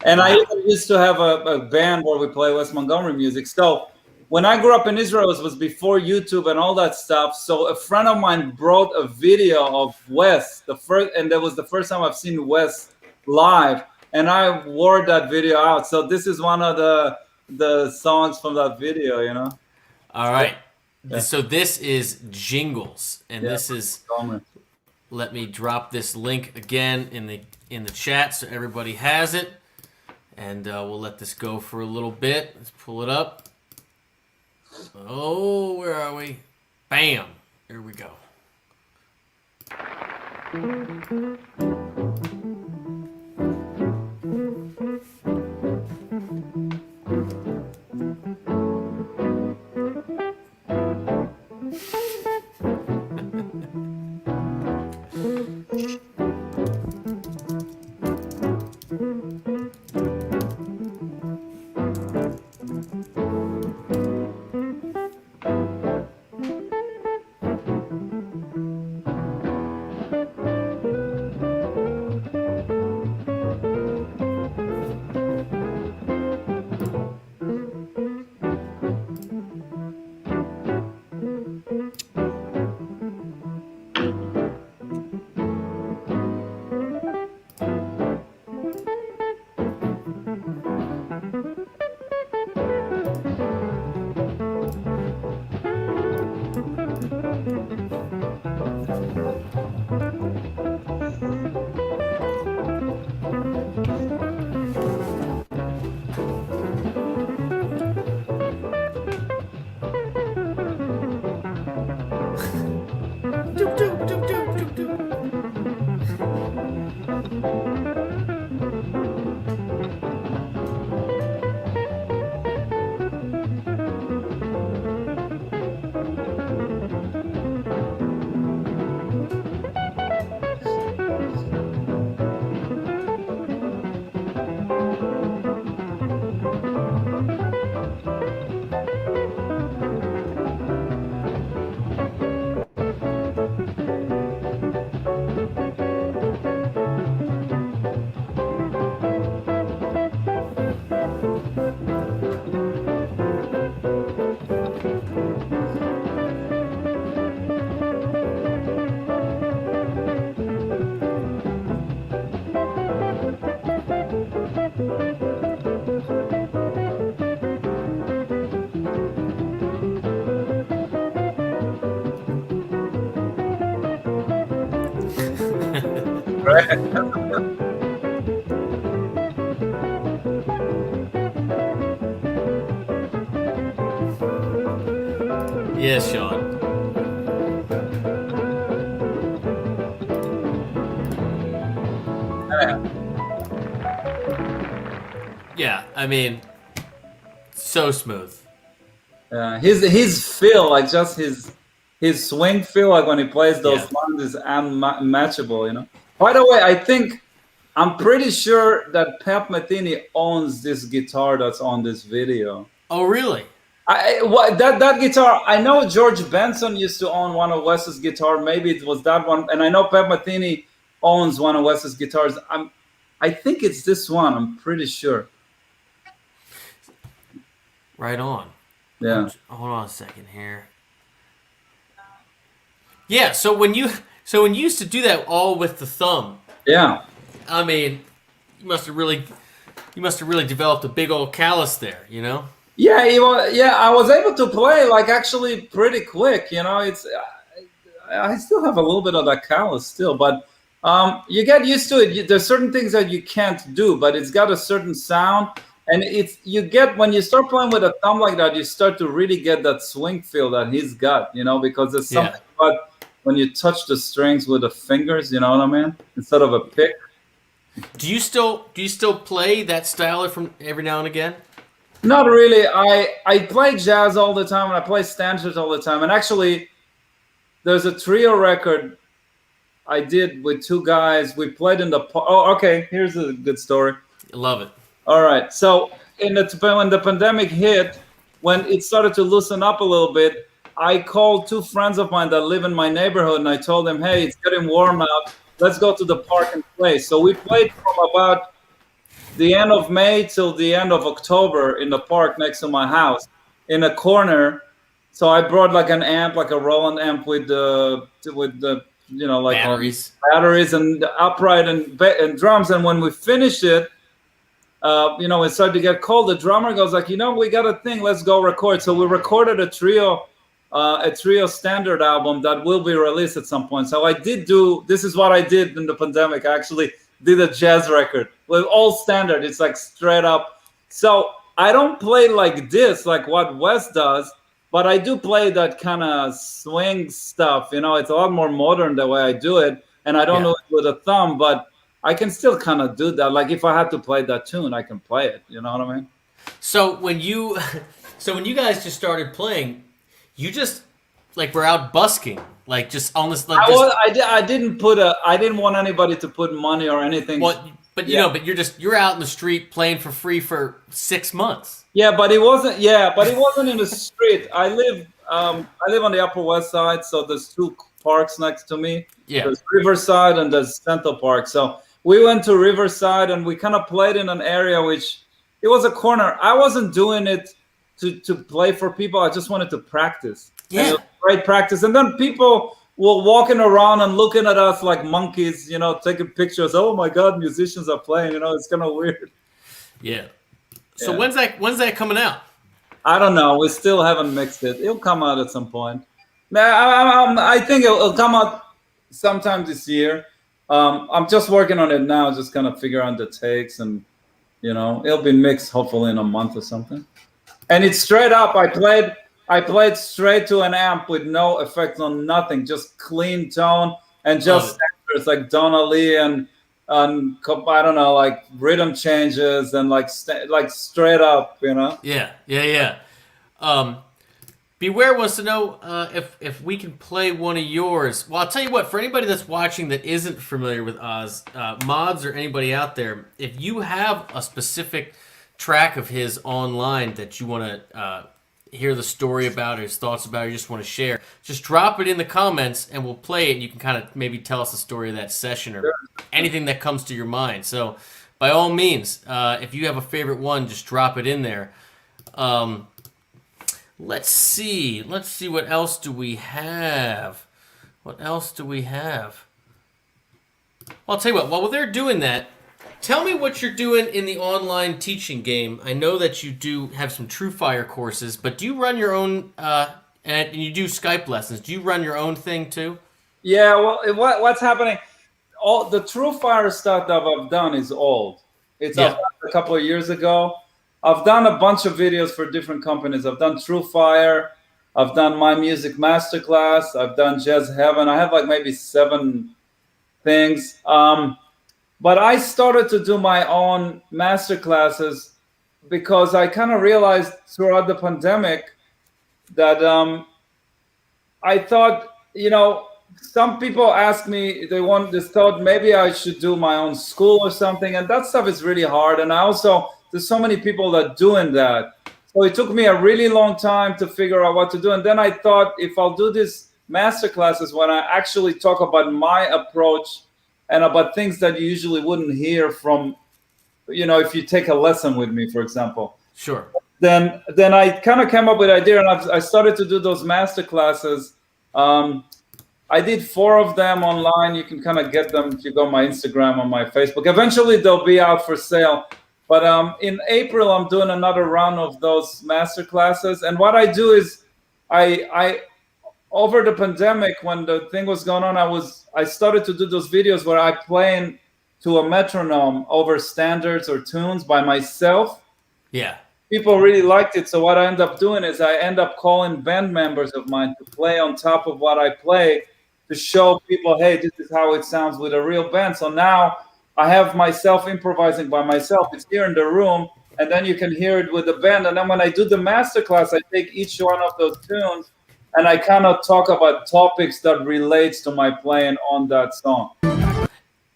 Speaker 2: And I even used to have a band where we play Wes Montgomery music. So when I grew up in Israel, it was before YouTube and all that stuff. So a friend of mine brought a video of Wes, and that was the first time I've seen Wes live. And I wore that video out. So this is one of the songs from that video, you know.
Speaker 1: All right. Yeah. So this is Jingles, and this is. Let me drop this link again in the chat so everybody has it, and we'll let this go for a little bit. Let's pull it up. Oh, where are we? Bam! Here we go. Yes, Sean. Yeah, I mean, so smooth.
Speaker 2: His feel, like just his swing feel, like when he plays those
Speaker 1: Yeah.
Speaker 2: lines, is unmatchable. You know. By the way, I'm pretty sure that Metheny owns this guitar that's on this video.
Speaker 1: Oh, really?
Speaker 2: That guitar, I know George Benson used to own one of Wes's guitar. Maybe it was that one, and I know Metheny owns one of Wes's guitars. I think it's this one. I'm pretty sure.
Speaker 1: Right on.
Speaker 2: Yeah.
Speaker 1: Hold on a second here. Yeah. So when you used to do that all with the thumb,
Speaker 2: Yeah.
Speaker 1: I mean, you must have really developed a big old callus there. You know.
Speaker 2: Yeah, I was able to play like actually pretty quick. You know, I still have a little bit of that callus still, but you get used to it. There's certain things that you can't do, but it's got a certain sound, and when you start playing with a thumb like that, you start to really get that swing feel that he's got. You know, because there's something about when you touch the strings with the fingers. You know what I mean? Instead of a pick.
Speaker 1: Do you still play that style from every now and again?
Speaker 2: Not really. I play jazz all the time, and I play standards all the time. And actually, there's a trio record I did with two guys. We played in the park. Oh, okay. Here's a good story.
Speaker 1: I love it.
Speaker 2: All right. So when the pandemic hit, when it started to loosen up a little bit, I called two friends of mine that live in my neighborhood, and I told them, hey, it's getting warm out. Let's go to the park and play. So we played from about the end of May till the end of October in the park next to my house in a corner. So I brought like an amp, like a Roland amp with the like batteries and the upright and drums. And when we finished it, it started to get cold. The drummer goes like, we got a thing. Let's go record. So we recorded a trio standard album that will be released at some point. So this is what I did in the pandemic. I actually did a jazz record with all standard. It's like straight up. So I don't play like this, like what Wes does, but I do play that kind of swing stuff. It's a lot more modern the way I do it. And I don't do it with a thumb, but I can still kind of do that. Like if I had to play that tune, I can play it. You know what I mean?
Speaker 1: So when you guys just started playing, you just like were out busking, like just on this. Like,
Speaker 2: I didn't want anybody to put money or anything.
Speaker 1: But you're out in the street playing for free for 6 months.
Speaker 2: Yeah, but it wasn't. Yeah, but it wasn't in the street. I live on the Upper West Side, so there's two parks next to me.
Speaker 1: Yeah,
Speaker 2: there's Riverside and there's Central Park. So we went to Riverside and we kind of played in an area which it was a corner. I wasn't doing it to play for people. I just wanted to practice.
Speaker 1: Yeah,
Speaker 2: and it was great practice. And then people were walking around and looking at us like monkeys, taking pictures. Oh my God, musicians are playing. It's kind of weird.
Speaker 1: Yeah. So when's that coming out?
Speaker 2: I don't know. We still haven't mixed it. It'll come out at some point. I think it'll come out sometime this year. I'm just working on it now, just kind of figure out the takes, and it'll be mixed hopefully in a month or something. And it's straight up. I played straight to an amp with no effects on nothing, just clean tone and just standards like Donna Lee and I don't know, like rhythm changes and like straight up,
Speaker 1: Yeah. Beware wants to know if we can play one of yours. Well, I'll tell you what. For anybody that's watching that isn't familiar with Oz, mods or anybody out there, if you have a specific track of his online that you want to hear the story about, or his thoughts about, or you just want to share, just drop it in the comments and we'll play it. And you can kind of maybe tell us the story of that session or anything that comes to your mind. So by all means, if you have a favorite one, just drop it in there. Let's see what else do we have. Well, I'll tell you what, while they're doing that, tell me what you're doing in the online teaching game. I know that you do have some TrueFire courses, but do you run your own, and you do Skype lessons? Do you run your own thing too?
Speaker 2: Yeah, well, what's happening? all the True Fire stuff that I've done is old. It's
Speaker 1: Yeah.
Speaker 2: a couple of years ago. I've done a bunch of videos for different companies. I've done True Fire. I've done My Music Masterclass. I've done Jazz Heaven. I have like maybe 7 things. But I started to do my own masterclasses because I kind of realized throughout the pandemic that I thought, some people ask me, they thought maybe I should do my own school or something. And that stuff is really hard. And there's so many people that doing that. So it took me a really long time to figure out what to do. And then I thought, if I'll do these master classes when I actually talk about my approach and about things that you usually wouldn't hear from, if you take a lesson with me, for example.
Speaker 1: Sure.
Speaker 2: Then I kind of came up with an idea, and I started to do those master classes. I did 4 of them online. You can kind of get them if you go on my Instagram or my Facebook. Eventually, they'll be out for sale. But in April, I'm doing another round of those master classes. And what I do is, I over the pandemic, when the thing was going on, I started to do those videos where I play to a metronome over standards or tunes by myself.
Speaker 1: Yeah.
Speaker 2: People really liked it. So what I end up doing is I end up calling band members of mine to play on top of what I play to show people, hey, this is how it sounds with a real band. So now I have myself improvising by myself. It's here in the room, and then you can hear it with the band. And then when I do the masterclass, I take each one of those tunes and I kind of talk about topics that relates to my playing on that song.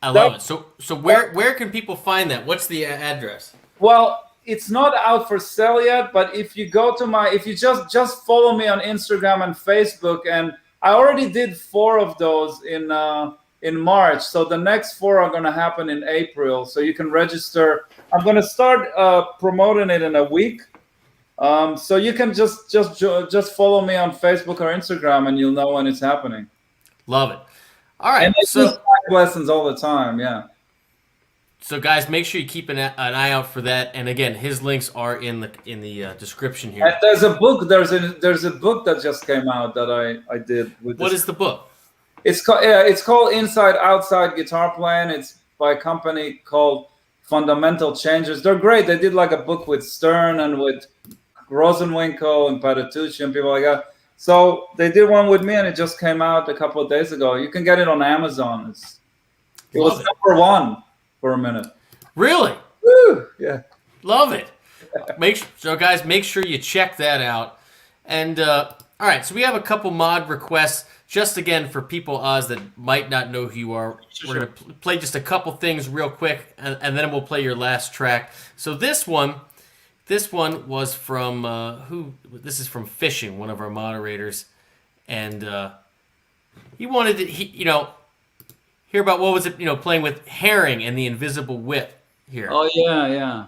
Speaker 1: I love it. So where can people find that? What's the address?
Speaker 2: Well, it's not out for sale yet, but if you go to if you just follow me on Instagram and Facebook, and I already did 4 of those in March. So the next 4 are going to happen in April. So you can register. I'm going to start promoting it in a week. So you can just follow me on Facebook or Instagram, and you'll know when it's happening.
Speaker 1: Love it. All right.
Speaker 2: And I
Speaker 1: So
Speaker 2: do lessons all the time. Yeah.
Speaker 1: So guys, make sure you keep an eye out for that. And again, his links are in the description here.
Speaker 2: And there's a book. There's a book that just came out that I did with.
Speaker 1: What is the book?
Speaker 2: It's called Inside Outside Guitar Playing. It's by a company called Fundamental Changes. They're great. They did like a book with Stern and with Rosenwinkel and Patitucci and people like that. So they did one with me, and it just came out a couple of days ago. You can get it on Amazon. It was number 1 for a minute.
Speaker 1: Really?
Speaker 2: Woo! Yeah.
Speaker 1: Love it. Guys, make sure you check that out. And all right, so we have a couple mod requests. Just again for people, Oz, that might not know who you are. We're going to play just a couple things real quick, and then we'll play your last track. So this one was from who? This is from Fishing, one of our moderators, and he wanted to hear about what was it playing with Herring and the Invisible Whip here.
Speaker 2: Oh yeah.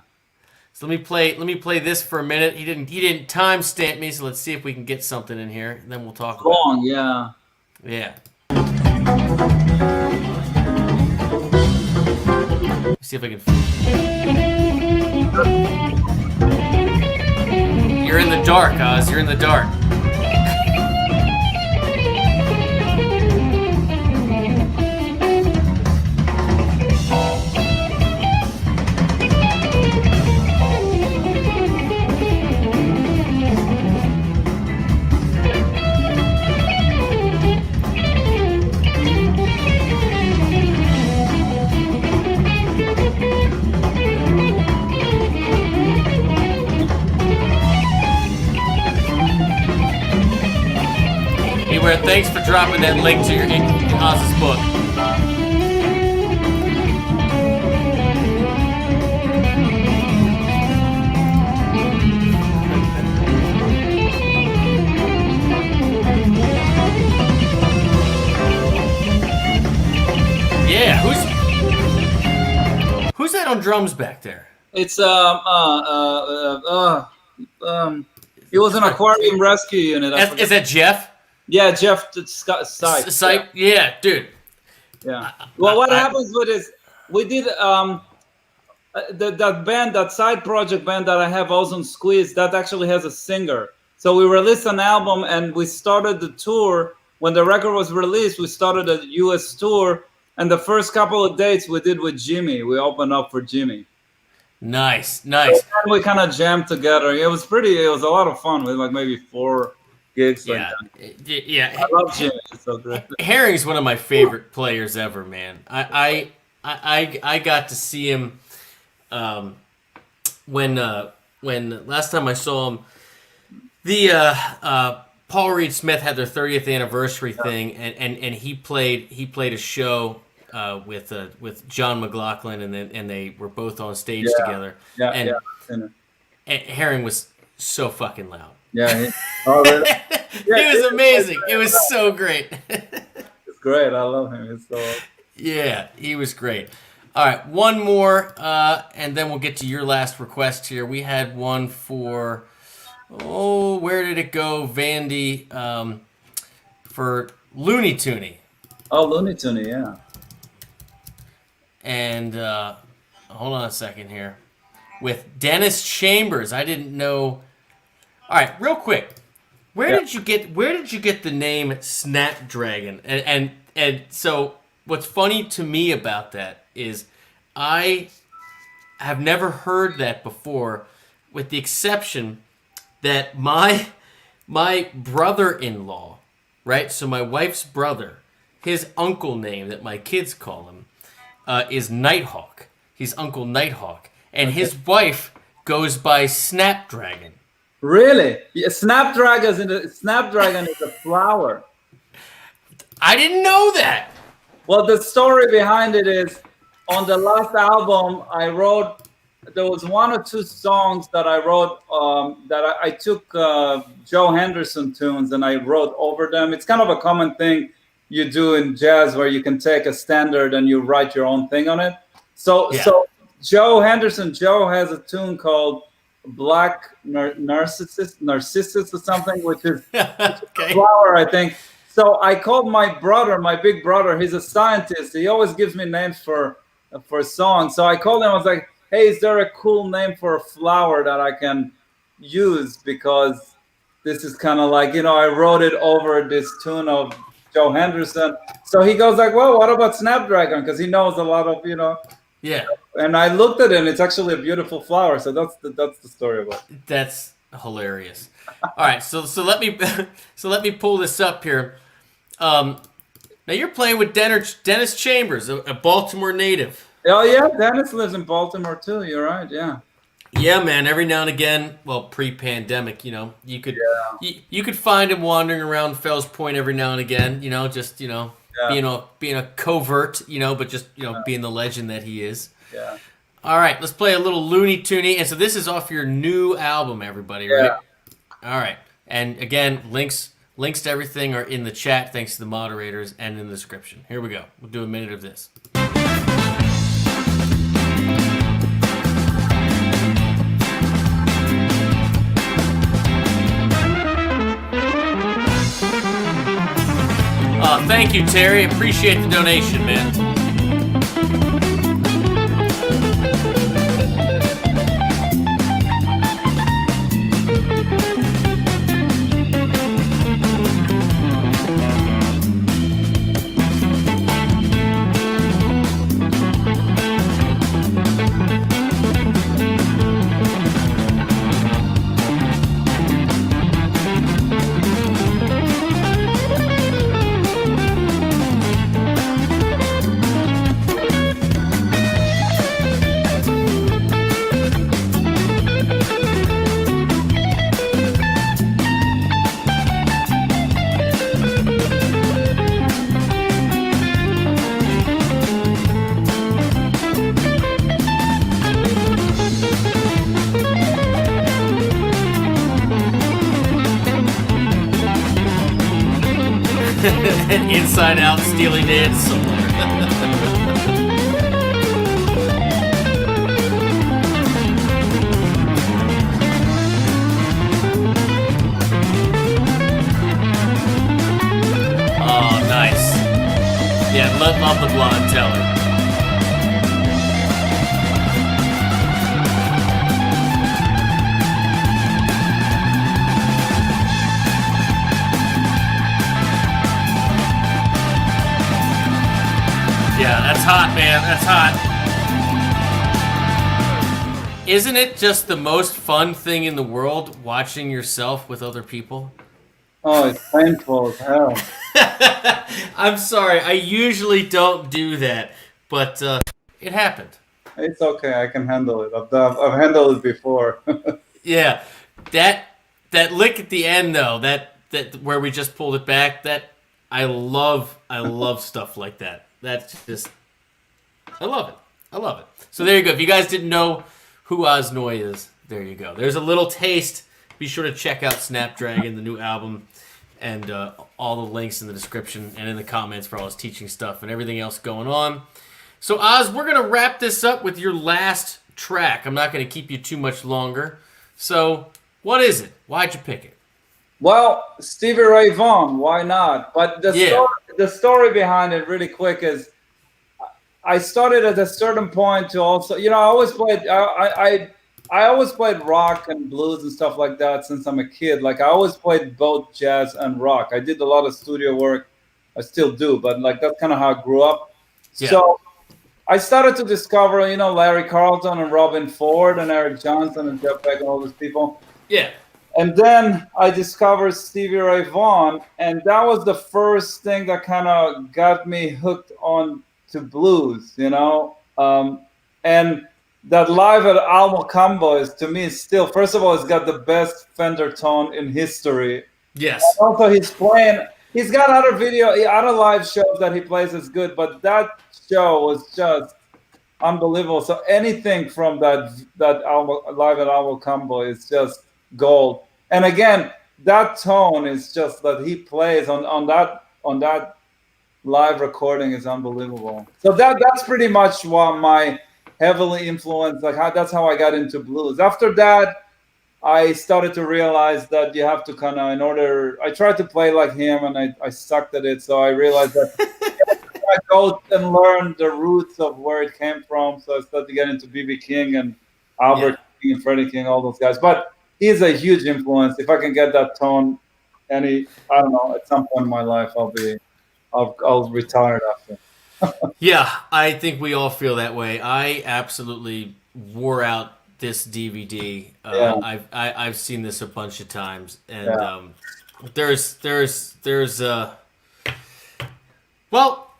Speaker 1: So let me play this for a minute. He didn't time stamp me, so let's see if we can get something in here, and then we'll talk about it.
Speaker 2: Yeah.
Speaker 1: Yeah. Let's see if I can. You're in the dark, Oz. You're in the dark. Thanks for dropping that link to your Oz's book. Yeah, who's that on drums back there?
Speaker 2: It's it was an aquarium rescue unit.
Speaker 1: Is that Jeff?
Speaker 2: Yeah, Jeff Sykes.
Speaker 1: Sykes, yeah, dude.
Speaker 2: Yeah. Well, what happens with is we did that band, that side project band that I have, Ozone Squeeze, that actually has a singer. So we released an album, and we started the tour. When the record was released, we started a U.S. tour, And the first couple of dates we did with Jimmy, we opened up for Jimmy.
Speaker 1: Nice.
Speaker 2: And we kind of jammed together. It was a lot of fun. We had like maybe 4 gigs.
Speaker 1: Yeah.
Speaker 2: Like that.
Speaker 1: Yeah.
Speaker 2: I love Jimmy. It's so great.
Speaker 1: Herring's one of my favorite players ever, man. I got to see him when last time I saw him, the Paul Reed Smith had their 30th anniversary thing, and he played a show with John McLaughlin, and they were both on stage together. And Herring was so fucking loud.
Speaker 2: Yeah, really?
Speaker 1: He was amazing. It was so great.
Speaker 2: It's great. I love him. It's so.
Speaker 1: Yeah, he was great. All right, one more, and then we'll get to your last request here. We had one for, where did it go, Vandy, for Looney Tooney.
Speaker 2: Oh, Looney Tooney, yeah.
Speaker 1: And hold on a second here, with Dennis Chambers. I didn't know. All right, real quick, where did you get the name Snapdragon? And so what's funny to me about that is I have never heard that before, with the exception that my brother-in-law, right? So my wife's brother, his uncle name that my kids call him is Nighthawk. He's Uncle Nighthawk, and his wife goes by Snapdragon.
Speaker 2: Really? Yeah, Snapdragon is a flower.
Speaker 1: I didn't know that.
Speaker 2: Well, the story behind it is, on the last album I wrote, there was 1 or 2 songs that I wrote that I took Joe Henderson tunes and I wrote over them. It's kind of a common thing you do in jazz where you can take a standard and you write your own thing on it. So Joe has a tune called Black Narcissus or something, which is
Speaker 1: Okay.
Speaker 2: flower, I think. So I called my brother, my big brother. He's a scientist. He always gives me names for songs. So I called him. I was like, "Hey, is there a cool name for a flower that I can use? Because this is kind of like, I wrote it over this tune of Joe Henderson." So he goes like, "Well, what about Snapdragon?" Because he knows a lot of,
Speaker 1: Yeah.
Speaker 2: And I looked at it, and it's actually a beautiful flower. So that's the story about it.
Speaker 1: That's hilarious. All right, so let me pull this up here. Now you're playing with Dennis Chambers, a Baltimore native.
Speaker 2: Oh yeah, Dennis lives in Baltimore too. You're right. Yeah.
Speaker 1: Yeah, man. Every now and again, well, pre-pandemic, you could find him wandering around Fells Point every now and again. Just being a covert, but just being the legend that he is.
Speaker 2: Yeah.
Speaker 1: All right, let's play a little Looney Tooney. And so this is off your new album, everybody, right? All right. And again, links to everything are in the chat, thanks to the moderators, and in the description. Here we go. We'll do a minute of this. Thank you, Terry. Appreciate the donation, man. Inside Out Steely Dan song. Oh, nice. Yeah, love the blonde teller. Yeah, Yeah, that's hot, man. That's hot. Isn't it just the most fun thing in the world, watching yourself with other people?
Speaker 2: Oh, it's painful as hell.
Speaker 1: I'm sorry, I usually don't do that, but it happened.
Speaker 2: It's okay. I can handle it. I've handled it before.
Speaker 1: Yeah, that lick at the end though, that where we just pulled it back, that I love stuff like that. That's just I love it. I love it. So there you go. If you guys didn't know who Oznoy is, there you go. There's a little taste. Be sure to check out Snapdragon, the new album, and all the links in the description and in the comments for all his teaching stuff and everything else going on. So Oz, we're gonna wrap this up with your last track. I'm not gonna keep you too much longer. So what is it? Why'd you pick it?
Speaker 2: Well, Stevie Ray Vaughan, why not? But the story behind it, really quick, is I started at a certain point to also, I always played, I always played rock and blues and stuff like that since I'm a kid. Like I always played both jazz and rock. I did a lot of studio work. I still do, but like that's kind of how I grew up.
Speaker 1: Yeah.
Speaker 2: So I started to discover, Larry Carlton and Robin Ford and Eric Johnson and Jeff Beck and all these people.
Speaker 1: Yeah.
Speaker 2: And then I discovered Stevie Ray Vaughan, and that was the first thing that kind of got me hooked on to blues, and that live at Almo Combo is, to me, still, first of all, it's got the best Fender tone in history.
Speaker 1: Yes.
Speaker 2: And also, he's got other live shows that he plays is good, but that show was just unbelievable. So anything from that Almo, live at Almo Combo is just gold. And again, that tone is just that he plays on that live recording is unbelievable. So that's pretty much what my heavily influenced, that's how I got into blues. After that, I started to realize that you have to kind of, I tried to play like him and I sucked at it. So I realized that I go and learn the roots of where it came from. So I started to get into B.B. King and Albert King and Freddie King, all those guys. But he's a huge influence. If I can get that tone, I don't know, at some point in my life, I'll retire after.
Speaker 1: Yeah, I think we all feel that way. I absolutely wore out this DVD. I've seen this a bunch of times, and well,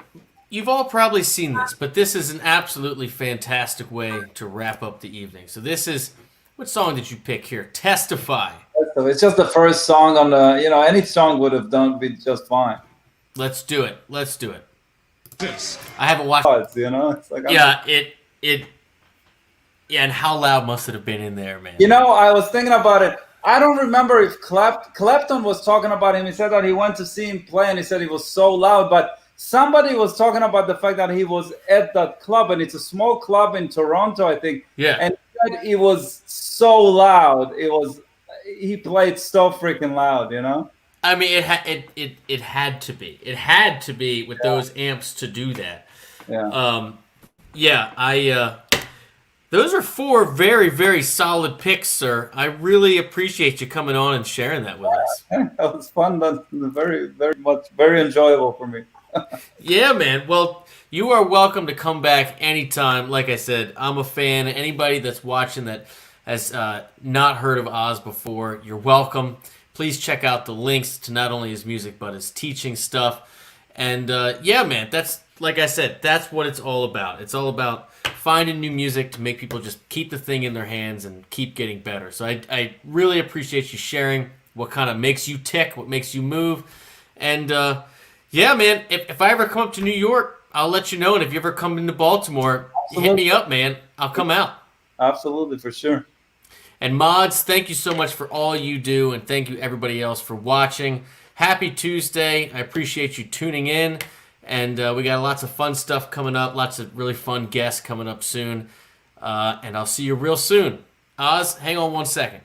Speaker 1: you've all probably seen this, but this is an absolutely fantastic way to wrap up the evening. So this is, what song did you pick here? Testify.
Speaker 2: It's just the first song on the, any song would have been just fine.
Speaker 1: Let's do it. I haven't watched.
Speaker 2: It's like
Speaker 1: and how loud must it have been in there, man?
Speaker 2: I was thinking about it. I don't remember if Clapton was talking about him. He said that he went to see him play, and he said he was so loud. But somebody was talking about the fact that he was at that club, and it's a small club in Toronto, I think.
Speaker 1: Yeah.
Speaker 2: And he said it was so loud. He played so freaking loud,
Speaker 1: I mean, it had to be. It had to be with those amps to do that.
Speaker 2: Yeah.
Speaker 1: Those are 4 very, very solid picks, sir. I really appreciate you coming on and sharing that with us.
Speaker 2: That was fun. That's very, very much, very enjoyable for me.
Speaker 1: Yeah, man. Well, you are welcome to come back anytime. Like I said, I'm a fan. Anybody that's watching that has not heard of Oz before, you're welcome. Please check out the links to not only his music, but his teaching stuff. And yeah, man, that's, like I said, that's what it's all about. It's all about finding new music to make people just keep the thing in their hands and keep getting better. So I really appreciate you sharing what kind of makes you tick, what makes you move. And yeah, man, if I ever come up to New York, I'll let you know. And if you ever come into Baltimore, hit me up, man. I'll come out.
Speaker 2: Absolutely, for sure.
Speaker 1: And Mods, thank you so much for all you do, and thank you everybody else for watching. Happy Tuesday. I appreciate you tuning in, and we got lots of fun stuff coming up, lots of really fun guests coming up soon, and I'll see you real soon. Oz, hang on one second.